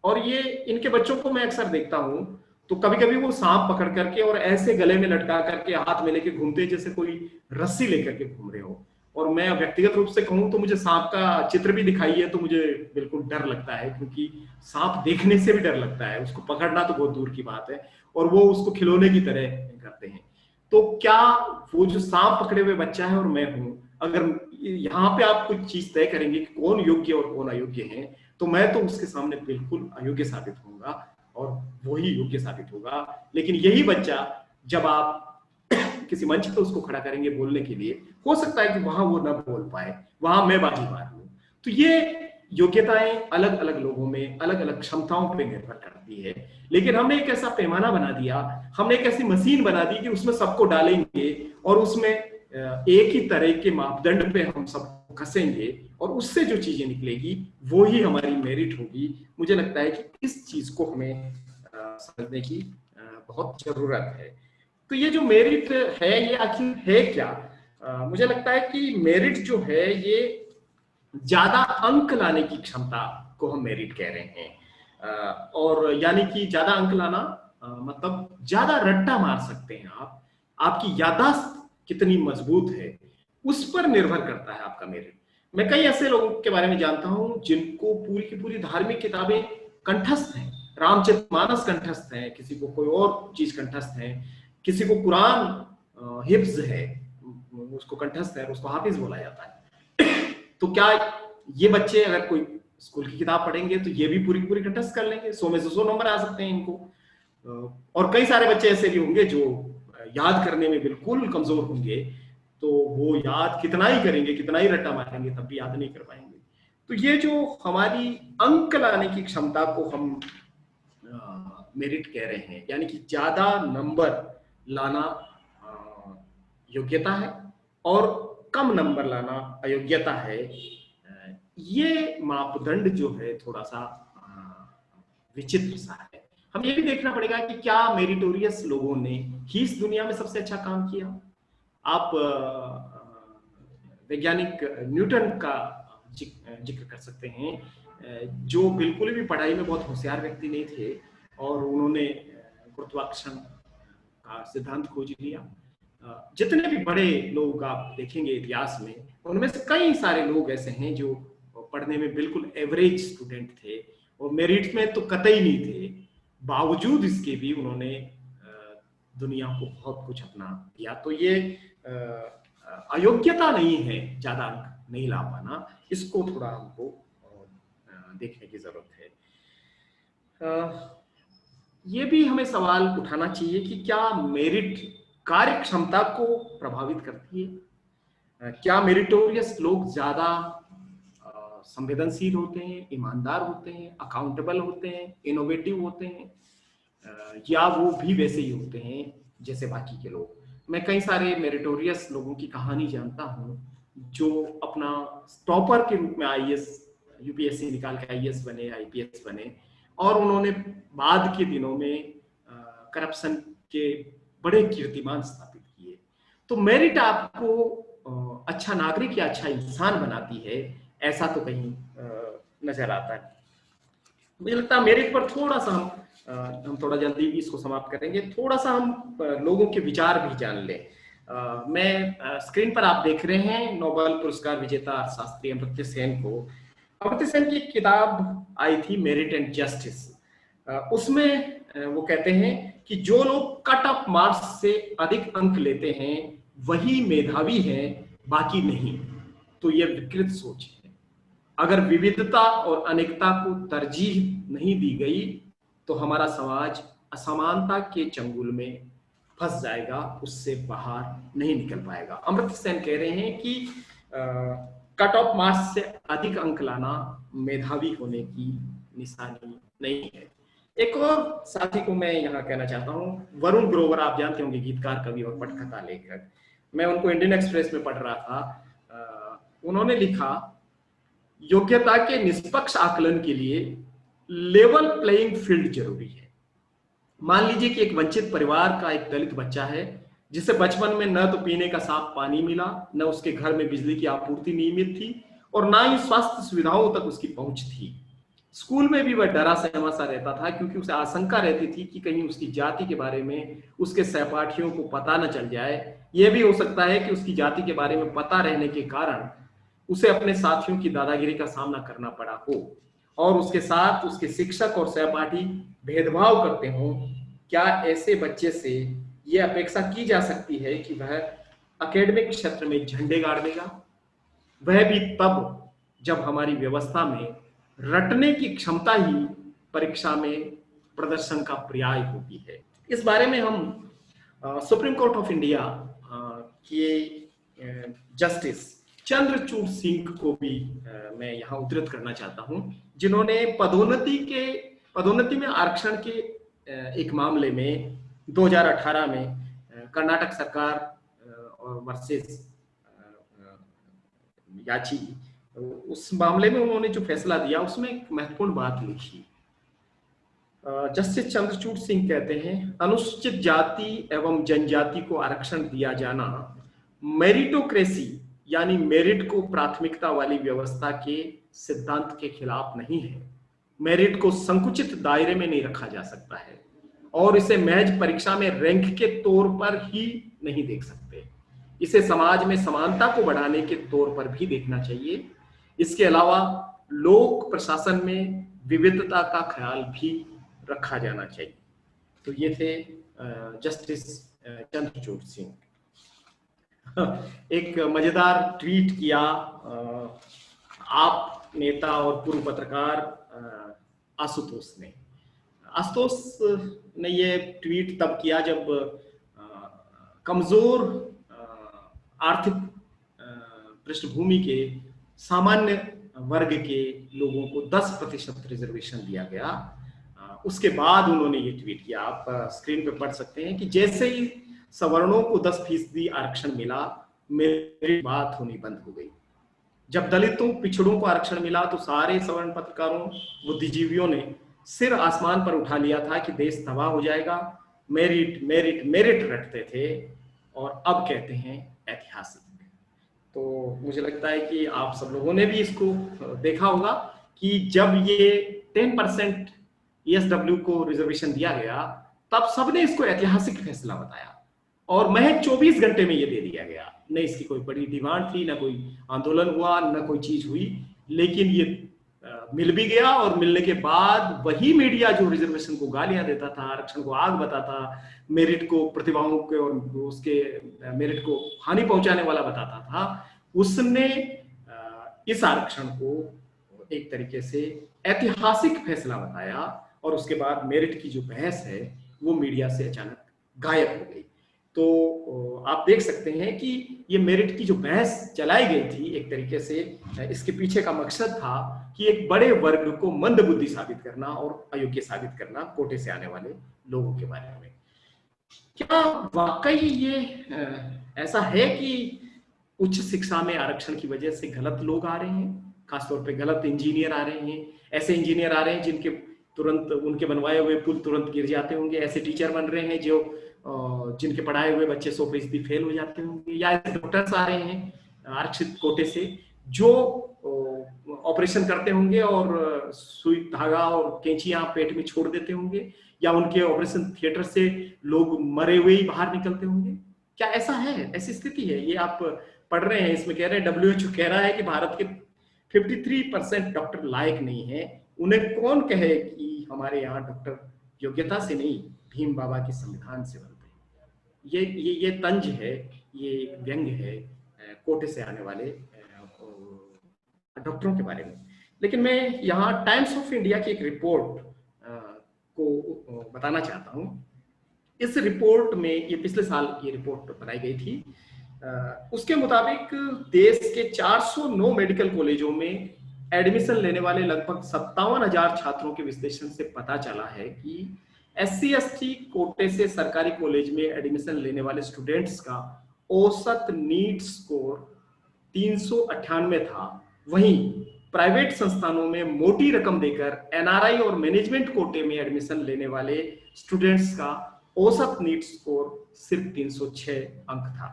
और ये इनके बच्चों को मैं अक्सर देखता हूं, तो कभी कभी वो सांप पकड़ करके और ऐसे गले में लटका करके हाथ में लेके घूमते हैं जैसे कोई रस्सी लेकर के घूम रहे हो। और मैं व्यक्तिगत रूप से कहूं तो मुझे सांप का चित्र भी दिखाई है तो मुझे बिल्कुल डर लगता है, क्योंकि सांप देखने से भी डर लगता है, उसको पकड़ना तो बहुत दूर की बात है, और वो उसको खिलौने की तरह करते हैं। तो क्या वो जो सांप पकड़े हुए बच्चा है और मैं हूं, अगर यहाँ पे आप कुछ चीज तय करेंगे कि कौन योग्य और कौन अयोग्य है, तो मैं तो उसके सामने बिल्कुल अयोग्य साबित होऊंगा और वही योग्य साबित होगा। लेकिन यही बच्चा जब आप किसी मंच पे उसको खड़ा करेंगे बोलने के लिए, हो सकता है कि वहां वो न बोल पाए, वहां मैं बाजी मार लूं। तो ये योग्यताएं अलग अलग लोगों में अलग अलग क्षमताओं पे निर्भर करती है। लेकिन हमने एक ऐसा पैमाना बना दिया, हमने एक ऐसी मशीन बना दी कि उसमें सबको डालेंगे और उसमें एक ही तरह के मापदंड पे हम सबको घसेंगे और उससे जो चीजें निकलेगी वो ही हमारी मेरिट होगी। मुझे लगता है कि इस चीज को हमें समझने की बहुत जरूरत है। तो ये जो मेरिट है ये आखिर है क्या? मुझे लगता है कि मेरिट जो है ये ज्यादा अंक लाने की क्षमता को हम मेरिट कह रहे हैं। और यानी कि ज्यादा अंक लाना मतलब ज्यादा रट्टा मार सकते हैं आप, आपकी याददाश्त कितनी मजबूत है उस पर निर्भर करता है आपका मेरिट। मैं कई ऐसे लोगों के बारे में जानता हूं जिनको पूरी की पूरी धार्मिक किताबें कंठस्थ हैं, रामचरितमानस कंठस्थ है, किसी को कोई और चीज कंठस्थ है, किसी को कुरान हिफ्ज है, उसको कंठस्थ है, उसको हाफिज बोला जाता है। तो क्या ये बच्चे अगर कोई स्कूल की किताब पढ़ेंगे तो ये भी पूरी पूरी कंठस्थ कर लेंगे? 100 में से 100 नंबर आ सकते हैं इनको। और कई सारे बच्चे ऐसे भी होंगे जो याद करने में बिल्कुल कमजोर होंगे, तो वो याद कितना ही करेंगे, कितना ही रट्टा मारेंगे, तब भी याद नहीं कर पाएंगे। तो ये जो हमारी अंक लाने की क्षमता को हम मेरिट कह रहे हैं, यानी कि ज्यादा नंबर लाना योग्यता है और कम नंबर लाना अयोग्यता है। ये मापदंड जो है थोड़ा सा विचित्र सा है। हम ये भी देखना पड़ेगा कि क्या मेरिटोरियस लोगों ने ही इस दुनिया में सबसे अच्छा काम किया। आप वैज्ञानिक न्यूटन का जिक्र कर सकते हैं, जो बिल्कुल भी पढ़ाई में बहुत होशियार व्यक्ति नहीं थे और उन्होंने गुरुत्वाकर्षण का सिद्धांत खोज लिया। जितने भी बड़े लोग आप देखेंगे इतिहास में, उनमें से कई सारे लोग ऐसे हैं जो पढ़ने में बिल्कुल एवरेज स्टूडेंट थे और मेरिट में तो कतई नहीं थे, बावजूद इसके भी उन्होंने दुनिया को बहुत कुछ अपना दिया। तो ये अयोग्यता नहीं है ज्यादा अंक नहीं ला पाना, इसको थोड़ा हमको देखने की जरूरत है। ये भी हमें सवाल उठाना चाहिए कि क्या मेरिट कार्य क्षमता को प्रभावित करती है? क्या मेरिटोरियस लोग ज्यादा संवेदनशील होते हैं, ईमानदार होते हैं, अकाउंटेबल होते हैं, इनोवेटिव होते हैं, या वो भी वैसे ही होते हैं जैसे बाकी के लोग? मैं कई सारे मेरिटोरियस लोगों की कहानी जानता हूं जो अपना टॉपर के रूप में आईएएस यूपीएससी निकाल के आईएएस बने, आईपीएस बने, और उन्होंने बाद के दिनों में करप्शन के बड़े कीर्तिमान स्थापित किए। तो मेरिट आपको अच्छा नागरिक या अच्छा इंसान बनाती है, ऐसा तो कहीं नजर आता है। मुझे लगता है मेरिट पर थोड़ा सा हम थोड़ा जल्दी भी इसको समाप्त करेंगे, थोड़ा सा हम लोगों के विचार भी जान लें। मैं स्क्रीन पर आप देख रहे हैं नोबेल पुरस्कार विजेता अर्थशास्त्री अमर्त्य सेन को। अमर्त्य सेन की किताब आई थी मेरिट एंड जस्टिस। उसमें वो कहते हैं कि जो लोग कट ऑफ मार्क्स से अधिक अंक लेते हैं वही मेधावी हैं, बाकी नहीं। तो ये विकृत सोच है। अगर विविधता और अनेकता को तरजीह नहीं दी गई तो हमारा समाज असमानता के चंगुल में फंस जाएगा, उससे बाहर नहीं निकल पाएगा। अमर्त्य सेन कह रहे हैं कि कट ऑफ मार्क्स से अधिक अंक लाना मेधावी होने की निशानी नहीं है। एक और साथी को मैं यहाँ कहना चाहता हूँ, वरुण ग्रोवर, आप जानते होंगे, गीतकार, कवि और पटकथा लेखक। मैं उनको इंडियन एक्सप्रेस में पढ़ रहा था। उन्होंने लिखा, योग्यता के निष्पक्ष आकलन के लिए लेवल प्लेइंग फील्ड जरूरी है। मान लीजिए कि एक वंचित परिवार का एक दलित बच्चा है जिसे बचपन में न तो पीने का साफ पानी मिला, न उसके घर में बिजली की आपूर्ति नियमित थी और ना ही स्वास्थ्य सुविधाओं तक उसकी पहुंच थी। स्कूल में भी वह डरा सहमा सा रहता था, क्योंकि उसे आशंका रहती थी कि कहीं उसकी जाति के बारे में उसके सहपाठियों को पता न चल जाए। यह भी हो सकता है कि उसकी जाति के बारे में पता रहने के कारण उसे अपने साथियों की दादागिरी का सामना करना पड़ा हो और उसके साथ उसके शिक्षक और सहपाठी भेदभाव करते हों। क्या ऐसे बच्चे से यह अपेक्षा की जा सकती है कि वह एकेडमिक क्षेत्र में झंडे गाड़ देगा, वह भी तब जब हमारी व्यवस्था में रटने की क्षमता ही परीक्षा में प्रदर्शन का पर्याय होती है। इस बारे में हम सुप्रीम कोर्ट ऑफ इंडिया के जस्टिस चंद्रचूड़ सिंह को भी मैं यहाँ उद्धृत करना चाहता हूँ, जिन्होंने पदोन्नति में आरक्षण के एक मामले में 2018 में कर्नाटक सरकार और वर्सेस याची, उस मामले में उन्होंने जो फैसला दिया उसमें एक महत्वपूर्ण बात लिखी। जस्टिस चंद्रचूड़ सिंह कहते हैं, अनुसूचित जाति एवं जनजाति को आरक्षण दिया जाना मेरिटोक्रेसी यानी मेरिट को प्राथमिकता वाली व्यवस्था के सिद्धांत के खिलाफ नहीं है। मेरिट को संकुचित दायरे में नहीं रखा जा सकता है और इसे महज परीक्षा में रैंक के तौर पर ही नहीं देख सकते। इसे समाज में समानता को बढ़ाने के तौर पर भी देखना चाहिए। इसके अलावा लोक प्रशासन में विविधता का ख्याल भी रखा जाना चाहिए। तो ये थे जस्टिस चंद्रचूड़ सिंह। एक मजेदार ट्वीट किया आप नेता और पूर्व पत्रकार आशुतोष ने। आशुतोष ने ये ट्वीट तब किया जब कमजोर आर्थिक पृष्ठभूमि के सामान्य वर्ग के लोगों को 10% रिजर्वेशन दिया गया। उसके बाद उन्होंने ये ट्वीट किया, आप स्क्रीन पे पढ़ सकते हैं कि जैसे ही सवर्णों को 10% आरक्षण मिला, मेरी बात होनी बंद हो गई। जब दलितों पिछड़ों को आरक्षण मिला तो सारे सवर्ण पत्रकारों बुद्धिजीवियों ने सिर आसमान पर उठा लिया था कि देश तबाह हो जाएगा। मेरिट मेरिट मेरिट रटते थे और अब कहते हैं ऐतिहासिक। तो मुझे लगता है कि आप सब लोगों ने भी इसको देखा होगा कि जब ये 10% ESW को रिजर्वेशन दिया गया तब सबने इसको ऐतिहासिक फैसला बताया और महज 24 घंटे में ये दे दिया गया। न इसकी कोई बड़ी डिमांड थी, न कोई आंदोलन हुआ, न कोई चीज हुई, लेकिन ये मिल भी गया। और मिलने के बाद वही मीडिया जो रिजर्वेशन को गालियां देता था, आरक्षण को आग बताता, मेरिट को प्रतिभाओं के और उसके मेरिट को हानि पहुंचाने वाला बताता था, उसने इस आरक्षण को एक तरीके से ऐतिहासिक फैसला बताया और उसके बाद मेरिट की जो बहस है वो मीडिया से अचानक गायब हो गई। तो आप देख सकते हैं कि ये मेरिट की जो बहस चलाई गई थी, एक तरीके से इसके पीछे का मकसद था कि एक बड़े वर्ग को मंदबुद्धि साबित करना और अयोग्य साबित करना कोटे से आने वाले लोगों के बारे में। क्या वाकई ये ऐसा है कि उच्च शिक्षा में आरक्षण की वजह से गलत लोग आ रहे हैं, खासतौर पे गलत इंजीनियर आ रहे हैं, ऐसे इंजीनियर आ रहे हैं जिनके तुरंत उनके बनवाए हुए पुल तुरंत गिर जाते होंगे, ऐसे टीचर बन रहे हैं जो जिनके पढ़ाए हुए बच्चे 100% फेल हो जाते होंगे, या ऐसे डॉक्टर्स आ रहे हैं आरक्षित कोटे से जो ऑपरेशन करते होंगे और सुई धागा और कैंचियां पेट में छोड़ देते होंगे, या उनके ऑपरेशन थिएटर से लोग मरे हुए ही बाहर निकलते होंगे। क्या ऐसा है? ऐसी स्थिति है? ये आप पढ़ रहे हैं, इसमें कह रहे हैं WHO कह रहा है कि भारत के 53% डॉक्टर लायक नहीं है। उन्हें कौन कहे कि हमारे यहाँ डॉक्टर योग्यता से नहीं, भीम बाबा के संविधान से बनते हैं। ये तंज है, ये व्यंग है कोटे से आने वाले डॉक्टरों के बारे में। लेकिन मैं यहाँ टाइम्स ऑफ इंडिया की एक रिपोर्ट को बताना चाहता हूँ। इस रिपोर्ट में, ये पिछले साल ये रिपोर्ट बनाई गई थी, उसके मुताबिक देश के 409 मेडिकल कॉलेजों में एडमिशन लेने वाले लगभग 57,000 छात्रों के विश्लेषण से पता चला है कि SC/ST कोटे से सरकारी कॉलेज में एडमिशन लेने वाले स्टूडेंट्स का औसत नीट स्कोर 398 था। वहीं प्राइवेट संस्थानों में मोटी रकम देकर NRI और मैनेजमेंट कोटे में एडमिशन लेने वाले स्टूडेंट्स का औसत नीट स्कोर सिर्फ 306 अंक था।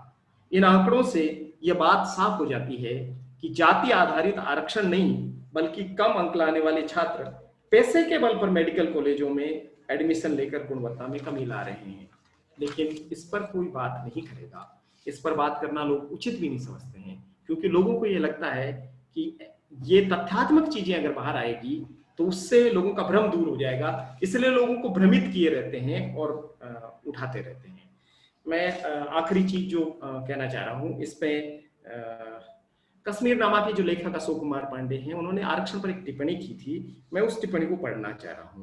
इन आंकड़ों से यह बात साफ हो जाती है कि जाति आधारित आरक्षण नहीं बल्कि कम अंक लाने वाले छात्र पैसे के बल पर मेडिकल कॉलेजों में एडमिशन लेकर गुणवत्ता में कमी ला रहे हैं। लेकिन इस पर कोई बात नहीं करेगा, इस पर बात करना लोग उचित भी नहीं समझते हैं, क्योंकि लोगों को ये लगता है कि ये तथ्यात्मक चीजें अगर बाहर आएगी तो उससे लोगों का भ्रम दूर हो जाएगा, इसलिए लोगों को भ्रमित किए रहते हैं और उठाते रहते हैं। मैं आखिरी चीज जो कहना चाह रहा हूं इस पे कश्मीर नामा के जो लेखक अशोक कुमार पांडे हैं, उन्होंने आरक्षण पर एक टिप्पणी की थी। मैं उस टिप्पणी को पढ़ना चाह रहा हूं।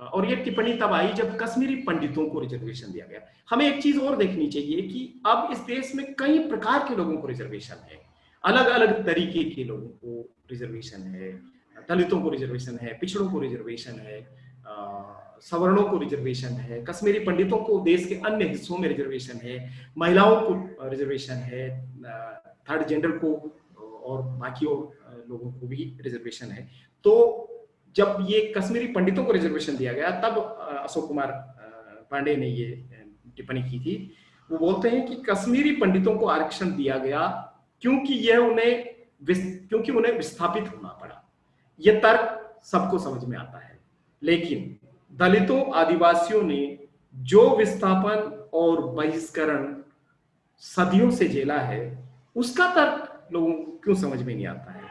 और ये टिप्पणी तब आई जब कश्मीरी पंडितों को रिजर्वेशन दिया गया। हमें एक चीज और देखनी चाहिए कि अब इस देश में कई प्रकार के लोगों को रिजर्वेशन है, अलग अलग तरीके के लोगों को रिजर्वेशन है। दलितों को रिजर्वेशन है, पिछड़ों को रिजर्वेशन है, सवर्णों को रिजर्वेशन है, कश्मीरी पंडितों को देश के अन्य हिस्सों में रिजर्वेशन है, महिलाओं को रिजर्वेशन है, थर्ड जेंडर को और बाकी लोगों को भी रिजर्वेशन है। तो जब ये कश्मीरी पंडितों को रिजर्वेशन दिया गया तब अशोक कुमार पांडे ने ये टिप्पणी की थी। वो बोलते हैं कि कश्मीरी पंडितों को आरक्षण दिया गया क्योंकि उन्हें विस्थापित होना पड़ा। यह तर्क सबको समझ में आता है, लेकिन दलितों आदिवासियों ने जो विस्थापन और बहिष्करण सदियों से झेला है उसका तर्क लोगों को क्यों समझ में नहीं आता है?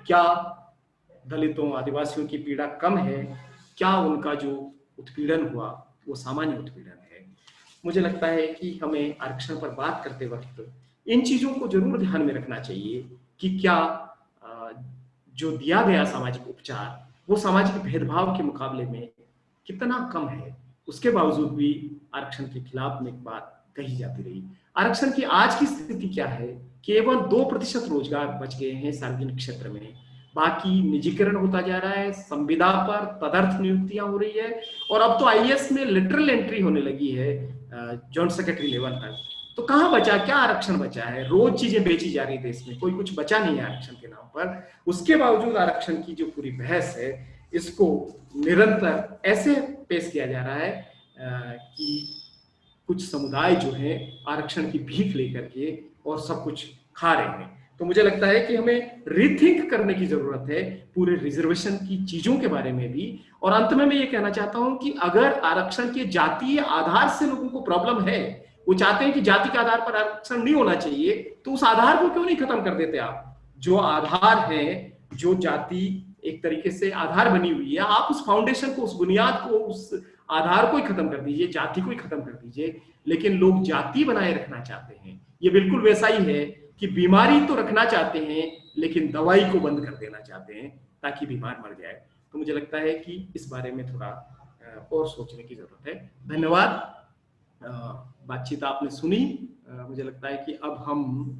क्या दलितों आदिवासियों की पीड़ा कम है? क्या उनका जो उत्पीड़न हुआ वो सामान्य उत्पीड़न है? मुझे लगता है कि हमें आरक्षण पर बात करते वक्त इन चीजों को जरूर ध्यान में रखना चाहिए कि क्या जो दिया गया सामाजिक उपचार वो सामाजिक भेदभाव के मुकाबले में कितना कम है। उसके बावजूद भी आरक्षण के खिलाफ में एक बात कही जाती रही। आरक्षण की आज की स्थिति क्या है? केवल 2% रोजगार बच गए हैं सार्वजनिक क्षेत्र में, बाकी निजीकरण होता जा रहा है, संविदा पर तदर्थ नियुक्तियां हो रही है और अब तो आईएएस में लिटरल एंट्री होने लगी है जॉइंट सेक्रेटरी लेवल पर। तो कहां बचा, क्या आरक्षण बचा है? रोज चीजें बेची जा रही है देश में, कोई कुछ बचा नहीं है आरक्षण के नाम पर। उसके बावजूद आरक्षण की जो पूरी बहस है इसको निरंतर ऐसे पेश किया जा रहा है कि कुछ समुदाय जो है आरक्षण की भीख लेकर के और सब कुछ खा रहे हैं। तो मुझे लगता है कि हमें रीथिंक करने की जरूरत है पूरे रिजर्वेशन की चीजों के बारे में भी। और अंत में मैं ये कहना चाहता हूं कि अगर आरक्षण के जातीय आधार से लोगों को प्रॉब्लम है, वो चाहते हैं कि जाति के आधार पर आरक्षण नहीं होना चाहिए, तो उस आधार को क्यों नहीं खत्म कर देते आप? जो आधार है, जो जाति एक तरीके से आधार बनी हुई है, आप उस फाउंडेशन को, उस बुनियाद को, उस आधार को ही खत्म कर दीजिए, जाति को ही खत्म कर दीजिए। लेकिन लोग जाति बनाए रखना चाहते हैं। ये बिल्कुल वैसा ही है कि बीमारी तो रखना चाहते हैं लेकिन दवाई को बंद कर देना चाहते हैं ताकि बीमार मर जाए। तो मुझे लगता है कि इस बारे में थोड़ा और सोचने की जरूरत है। धन्यवाद। बातचीत आपने सुनी। मुझे लगता है कि अब हम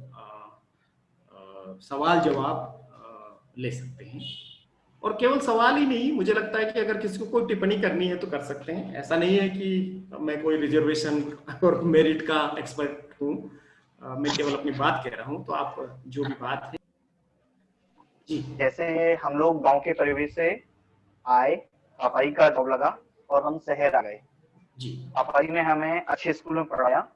सवाल जवाब ले सकते हैं, और केवल सवाल ही नहीं, मुझे लगता है कि अगर किसी को कोई टिप्पणी करनी है तो कर सकते हैं। ऐसा नहीं है कि मैं कोई रिजर्वेशन और मेरिट का एक्सपर्ट हूँ, मैं केवल अपनी बात कह रहा हूँ। तो आप जो भी बात है जी। जैसे हम लोग गांव के परिवेश से आए, पापाई का जॉब लगा और हम शहर आ गए जी। पापाई ने हमें अच्छे स्कूल में पढ़ाया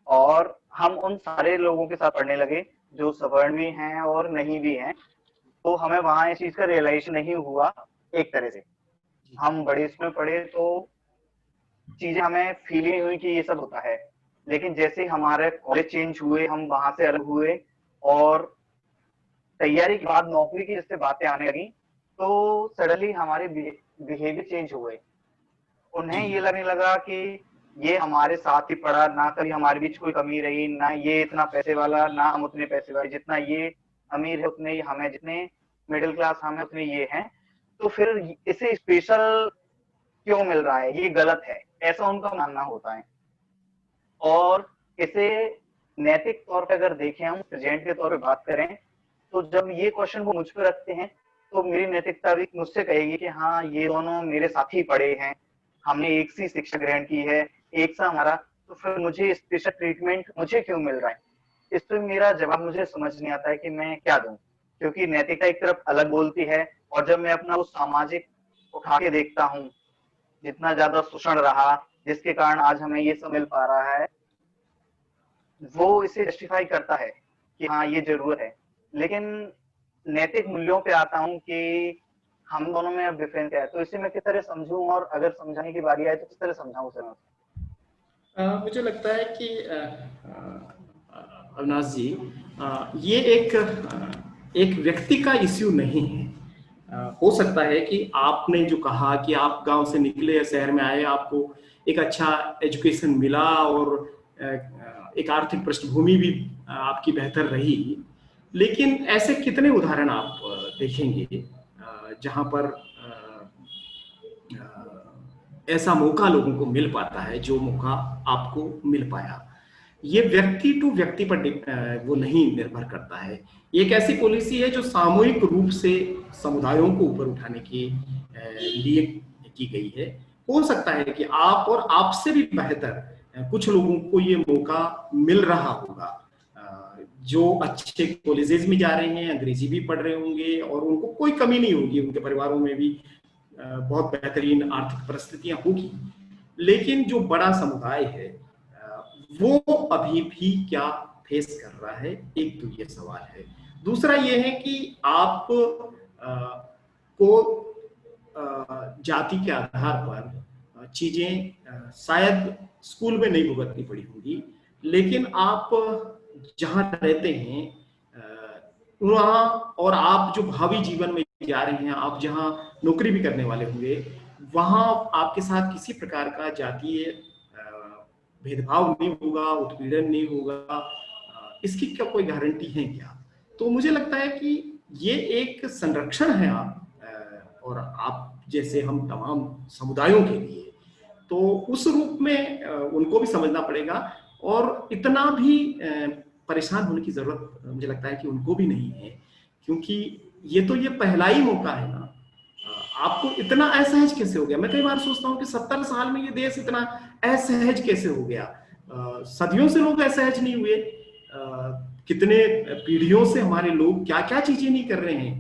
और हम उन सारे लोगों के साथ पढ़ने लगे जो सवर्ण भी हैं और नहीं भी हैं। तो हमें वहां इस चीज का रियलाइजेशन नहीं हुआ। एक तरह से हम बड़े स्कूल में पढ़े तो चीजें हमें फील नहीं हुई कि ये सब होता है, लेकिन जैसे हमारे कॉलेज चेंज हुए, हम वहां से अलग हुए और तैयारी के बाद नौकरी की जैसे बातें आने लगी तो सडनली हमारे बिहेवियर चेंज हुए। उन्हें ये लगने लगा कि ये हमारे साथ ही पढ़ा, ना कभी हमारे बीच कोई कमी रही, ना ये इतना पैसे वाला, ना हम उतने पैसे वाले, जितना ये अमीर है उतने ही हमें, जितने मिडिल क्लास हमें उतने ये हैं। तो फिर इसे स्पेशल क्यों मिल रहा है, ये गलत है, ऐसा उनका मानना होता है। और इसे नैतिक तौर पे अगर देखें, हम प्रेजेंट के तौर पे बात करें, तो जब ये क्वेश्चन वो मुझ पे रखते हैं तो मेरी नैतिकता भी मुझसे कहेगी कि हाँ, ये दोनों मेरे साथ ही पढ़े हैं, हमने एक सी शिक्षा ग्रहण की है, एक सा हमारा, तो फिर मुझे स्पेशल ट्रीटमेंट मुझे क्यों मिल रहा है? इस पर मेरा जवाब मुझे समझ नहीं आता है कि मैं क्या दूं, क्योंकि नैतिकता एक तरफ अलग बोलती है और जब मैं अपना वो सामाजिक उठा के देखता हूँ, जितना ज्यादा शोषण रहा, जिसके कारण आज हमें ये सब मिल पा रहा है, वो इसे जस्टिफाई करता है कि हाँ ये जरूर है। लेकिन नैतिक मूल्यों पे आता हूँ कि हम दोनों में अब डिफरेंस क्या है, तो इसे मैं किस तरह समझूं, और अगर समझाने की बारी आए तो किस तरह समझाऊं उसे मैं। मुझे लगता है कि अविनाश जी, ये एक व्यक्ति का इश्यू नहीं है। हो सकता है कि आपने जो कहा कि आप गांव से निकले, शहर में आए, आपको एक अच्छा एजुकेशन मिला और एक आर्थिक पृष्ठभूमि भी आपकी बेहतर रही, लेकिन ऐसे कितने उदाहरण आप देखेंगे जहां पर ऐसा मौका लोगों को मिल पाता है जो मौका आपको मिल पाया। ये व्यक्ति टू व्यक्ति पर वो नहीं निर्भर करता है। एक ऐसी पॉलिसी है जो सामूहिक रूप से समुदायों को ऊपर उठाने के लिए की गई है। हो सकता है कि आप और आपसे भी बेहतर कुछ लोगों को ये मौका मिल रहा होगा, जो अच्छे कॉलेजेस में जा रहे हैं, अंग्रेजी भी पढ़ रहे होंगे और उनको कोई कमी नहीं होगी, उनके परिवारों में भी बहुत बेहतरीन आर्थिक परिस्थितियां होगी। लेकिन जो बड़ा समुदाय है वो अभी भी क्या फेस कर रहा है, एक तो ये सवाल है। दूसरा ये है कि आप को जाति के आधार पर चीजें शायद स्कूल में नहीं भुगतनी पड़ी होंगी, लेकिन आप जहां रहते हैं वहां, और आप जो भावी जीवन में जा रहे हैं, आप जहां नौकरी भी करने वाले होंगे, वहां आपके साथ किसी प्रकार का जातीय भेदभाव नहीं होगा, उत्पीड़न नहीं होगा, इसकी क्या कोई गारंटी है क्या? तो मुझे लगता है कि ये एक संरक्षण है आप और आप जैसे हम तमाम समुदायों के लिए, तो उस रूप में उनको भी समझना पड़ेगा और इतना भी परेशान होने की जरूरत मुझे लगता है कि उनको भी नहीं है, क्योंकि ये पहला ही मौका है ना। आपको इतना असहज कैसे हो गया? मैं कई बार सोचता हूँ कि 70 साल में ये देश इतना असहज कैसे हो गया? सदियों से लोग असहज नहीं हुए, कितने पीढ़ियों से हमारे लोग क्या क्या चीजें नहीं कर रहे हैं,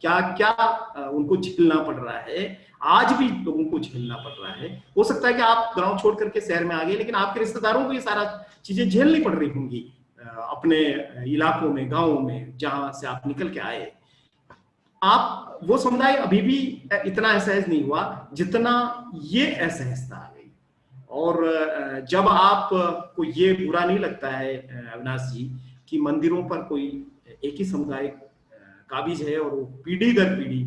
क्या क्या उनको झेलना पड़ रहा है, आज भी लोगों को झेलना पड़ रहा है। हो सकता है कि आप गांव छोड़ करके शहर में आ गए, लेकिन आपके रिश्तेदारों को ये सारा चीजें झेलनी पड़ रही होंगी अपने इलाकों में, गाँव में, जहां से आप निकल के आए। आप वो समुदाय अभी भी इतना असहज नहीं हुआ जितना ये असहजता आ गई। और जब आपको ये बुरा नहीं लगता है अविनाश जी कि मंदिरों पर कोई एक ही समुदाय काबिज है और वो पीढ़ी दर पीढ़ी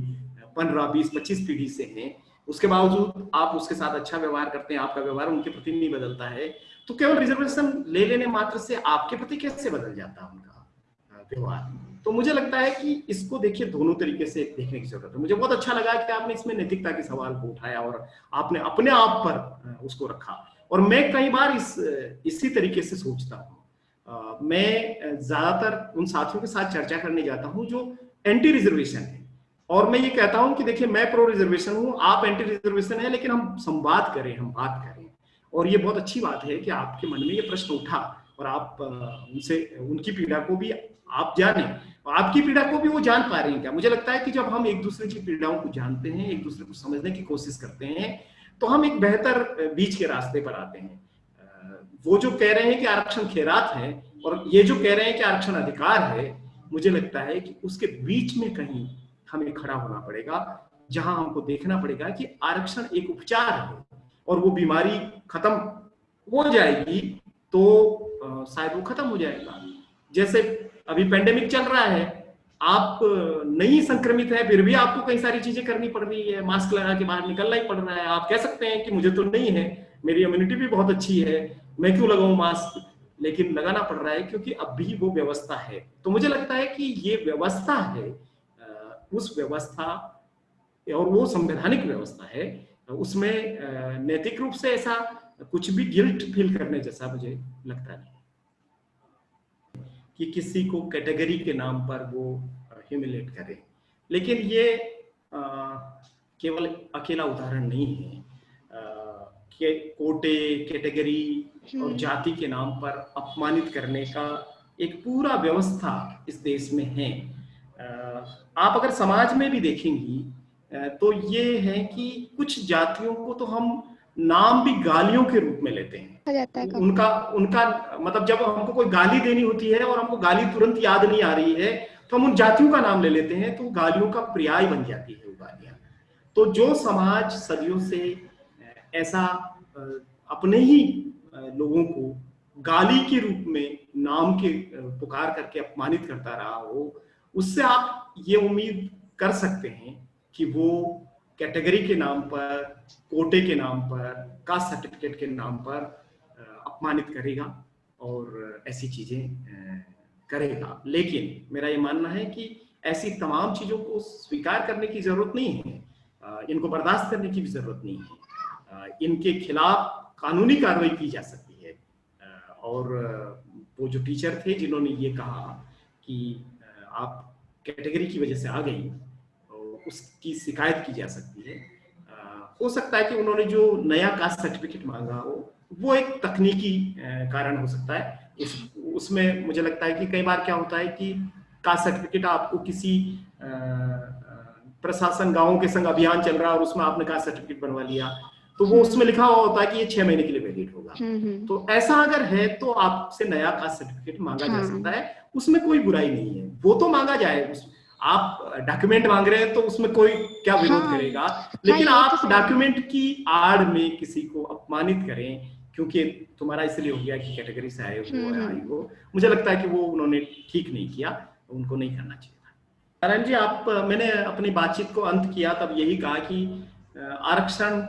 15, 20, 25 पीढ़ी से हैं, उसके बावजूद आप उसके साथ अच्छा व्यवहार करते हैं, आपका व्यवहार उनके प्रति नहीं बदलता है, तो केवल रिजर्वेशन ले लेने मात्र से आपके प्रति कैसे बदल जाता है उनका व्यवहार? तो मुझे लगता है कि इसको देखिए दोनों तरीके से देखने की जरूरत है। मुझे बहुत अच्छा लगा कि आपने इसमें नैतिकता के सवाल को उठाया और आपने अपने आप पर उसको रखा। और मैं कई बार इसी तरीके से सोचता हूँ। मैं ज्यादातर उन साथियों के साथ चर्चा करने जाता हूँ जो एंटी रिजर्वेशन है, और मैं ये कहता हूँ कि देखिए मैं प्रो रिजर्वेशन हूँ, आप एंटी रिजर्वेशन है, लेकिन हम संवाद करें, हम बात करें। और ये बहुत अच्छी बात है कि आपके मन में ये प्रश्न उठा और आप उनसे उनकी पीड़ा को भी आप जाने, आपकी पीड़ा को भी वो जान पा रही हैं क्या? मुझे लगता है कि जब हम एक दूसरे की पीड़ाओं को जानते हैं, एक दूसरे को समझने की कोशिश करते हैं, तो हम एक बेहतर बीच के रास्ते पर आते हैं। वो जो कह रहे हैं कि आरक्षण खैरात है और ये जो कह रहे हैं कि आरक्षण अधिकार है, मुझे लगता है कि उसके बीच में कहीं हमें खड़ा होना पड़ेगा, जहां हमको देखना पड़ेगा कि आरक्षण एक उपचार है और वो बीमारी खत्म हो जाएगी तो शायद वो खत्म हो जाएगा। जैसे अभी पेंडेमिक चल रहा है, आप नहीं संक्रमित है, फिर भी आपको कई सारी चीजें करनी पड़ रही है, मास्क लगा के बाहर निकलना ही पड़ रहा है। आप कह सकते हैं कि मुझे तो नहीं है, मेरी इम्यूनिटी भी बहुत अच्छी है, मैं क्यों लगाऊं मास्क, लेकिन लगाना पड़ रहा है क्योंकि अभी वो व्यवस्था है। तो मुझे लगता है कि ये व्यवस्था है, उस व्यवस्था और वो संवैधानिक व्यवस्था है, उसमें नैतिक रूप से ऐसा कुछ भी गिल्ट फील करने जैसा मुझे लगता नहीं कि किसी को कैटेगरी के नाम पर वो ह्यूमिलेट करे। लेकिन ये केवल अकेला उदाहरण नहीं है कि कोटे, कैटेगरी और जाति के नाम पर अपमानित करने का एक पूरा व्यवस्था इस देश में है। आप अगर समाज में भी देखेंगी तो ये है कि कुछ जातियों को तो हम नाम भी गालियों के रूप में लेते हैं। जाता है उनका मतलब जब हमको कोई गाली देनी होती है और हमको गाली तुरंत याद नहीं आ रही है तो हम उन जातियों का नाम ले लेते हैं, तो गालियों का पर्याय बन जाती है वो गालियां। तो जो समाज सदियों से ऐसा अपने ही लोगों को गाली के रूप में नाम के पुकार करके अपमानित करता रहा हो, उससे आप ये उम्मीद कर सकते हैं कि वो कैटेगरी के नाम पर, कोटे के नाम पर, कास्ट सर्टिफिकेट के नाम पर अपमानित करेगा और ऐसी चीजें करेगा। लेकिन मेरा ये मानना है कि ऐसी तमाम चीजों को स्वीकार करने की जरूरत नहीं है, इनको बर्दाश्त करने की भी जरूरत नहीं है। इनके खिलाफ कानूनी कार्रवाई की जा सकती है। और वो जो टीचर थे जिन्होंने ये कहा कि आप कैटेगरी की वजह से आ गई, उसकी शिकायत की जा सकती है। हो सकता है कि उन्होंने जो नया कास्ट सर्टिफिकेट मांगा हो वो एक तकनीकी कारण हो सकता है। उसमें मुझे लगता है कि कई बार क्या होता है कि कास्ट सर्टिफिकेट आपको किसी प्रशासन गांवों के संग अभियान चल रहा है और उसमें आपने कास्ट सर्टिफिकेट बनवा लिया, तो वो उसमें लिखा हुआ होता है कि ये 6 महीने के लिए वैलिड होगा। तो ऐसा अगर है तो आपसे नया कास्ट सर्टिफिकेट मांगा जा सकता है, उसमें कोई बुराई नहीं है, वो तो मांगा जाए। आप डॉक्यूमेंट मांग रहे हैं तो उसमें कोई क्या विरोध करेगा, लेकिन आप डॉक्यूमेंट की आड़ में किसी को अपमानित करें क्योंकि तुम्हारा इसलिए हो गया कि कैटेगरी से आए हो, मुझे लगता है कि वो उन्होंने ठीक नहीं किया, उनको नहीं करना चाहिए था। नारायण जी, मैंने अपनी बातचीत को अंत किया तब यही कहा कि आरक्षण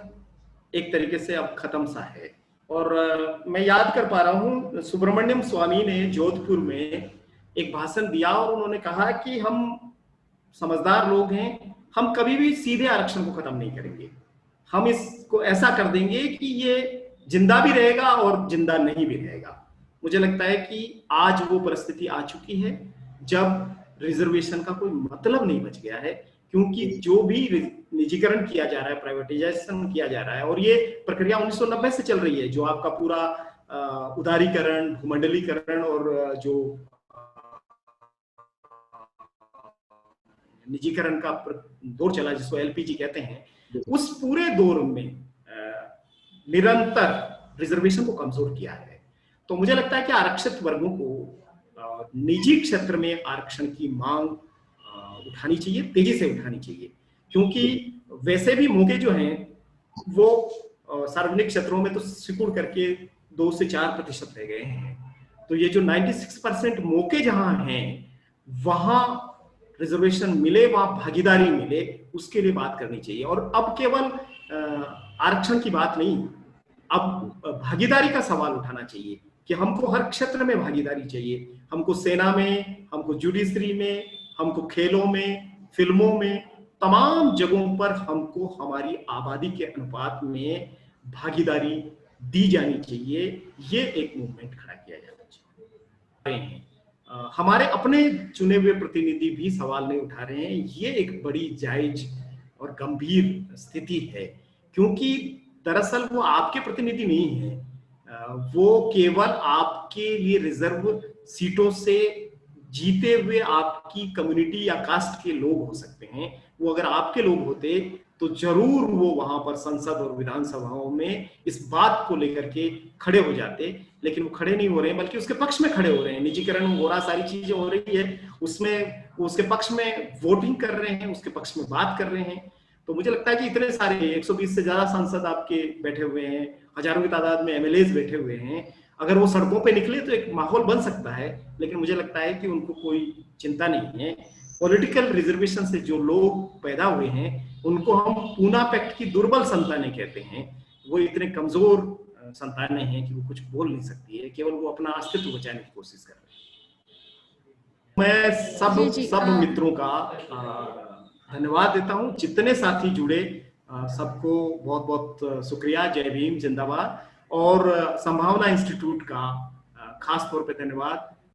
एक तरीके से अब खत्म सा है। और मैं याद कर पा रहा हूँ सुब्रमण्यम स्वामी ने जोधपुर में एक भाषण दिया और उन्होंने कहा कि हम समझदार लोग हैं, हम कभी भी सीधे आरक्षण को खत्म नहीं करेंगे, हम इसको ऐसा कर देंगे कि ये जिंदा भी रहेगा और जिंदा नहीं भी रहेगा। मुझे लगता है कि आज वो परिस्थिति आ चुकी है जब रिजर्वेशन का कोई मतलब नहीं बच गया है, क्योंकि जो भी निजीकरण किया जा रहा है, प्राइवेटाइजेशन किया जा रहा है, और ये प्रक्रिया 1990 से चल रही है, जो आपका पूरा उदारीकरण, भूमंडलीकरण और जो निजीकरण का दौर चला जिसको एलपीजी कहते हैं, उस पूरे दौर में निरंतर रिजर्वेशन को कमजोर किया है। तो मुझे लगता है कि आरक्षित वर्गों को निजी क्षेत्र में आरक्षण की मांग उठानी चाहिए, तेजी से उठानी चाहिए, क्योंकि वैसे भी मौके जो हैं वो सार्वजनिक क्षेत्रों में तो सिकुड़ करके 2 से 4% रह गए हैं। तो ये जो 96% मौके जहां हैं वहां रिजर्वेशन मिले, वहां भागीदारी मिले, उसके लिए बात करनी चाहिए। और अब केवल आरक्षण की बात नहीं, अब भागीदारी का सवाल उठाना चाहिए कि हमको हर क्षेत्र में भागीदारी चाहिए। हमको सेना में, हमको जुडिशरी में, हमको खेलों में, फिल्मों में, तमाम जगहों पर हमको हमारी आबादी के अनुपात में भागीदारी दी जानी चाहिए। ये एक मूवमेंट खड़ा किया जाना चाहिए। हमारे अपने चुने हुए प्रतिनिधि भी सवाल नहीं उठा रहे हैं, ये एक बड़ी जायज और गंभीर स्थिति है, क्योंकि दरअसल वो आपके प्रतिनिधि नहीं है, वो केवल आपके लिए रिजर्व सीटों से जीते हुए आपकी कम्युनिटी या कास्ट के लोग हो सकते हैं। वो अगर आपके लोग होते तो जरूर वो वहां पर संसद और विधानसभाओं में इस बात को लेकर के खड़े हो जाते, लेकिन वो खड़े नहीं हो रहे हैं, बल्कि उसके पक्ष में खड़े हो रहे हैं। निजीकरण हो रहा, सारी चीजें हो रही है, उसमें वो उसके पक्ष में वोटिंग कर रहे हैं, उसके पक्ष में बात कर रहे हैं। तो मुझे लगता है कि इतने सारे 120 से ज्यादा सांसद आपके बैठे हुए हैं, हजारों की तादाद में एमएलएज बैठे हुए हैं, अगर वो सड़कों पे निकले तो एक माहौल बन सकता है। लेकिन मुझे लगता है कि उनको कोई चिंता नहीं है। पॉलिटिकल रिजर्वेशन से जो लोग पैदा हुए हैं उनको हम पूना पैक्ट की दुर्बल संतानें कहते हैं। वो इतने कमजोर संतानें हैं कि वो कुछ बोल नहीं सकती है, केवल वो अपना अस्तित्व बचाने की कोशिश कर रहे हैं। मैं सब मित्रों का धन्यवाद देता हूं, जितने साथी जुड़े सबको बहुत बहुत शुक्रिया। जय भीम, जिंदाबाद। और संभावना इंस्टीट्यूट का खास तौर पे धन्यवाद।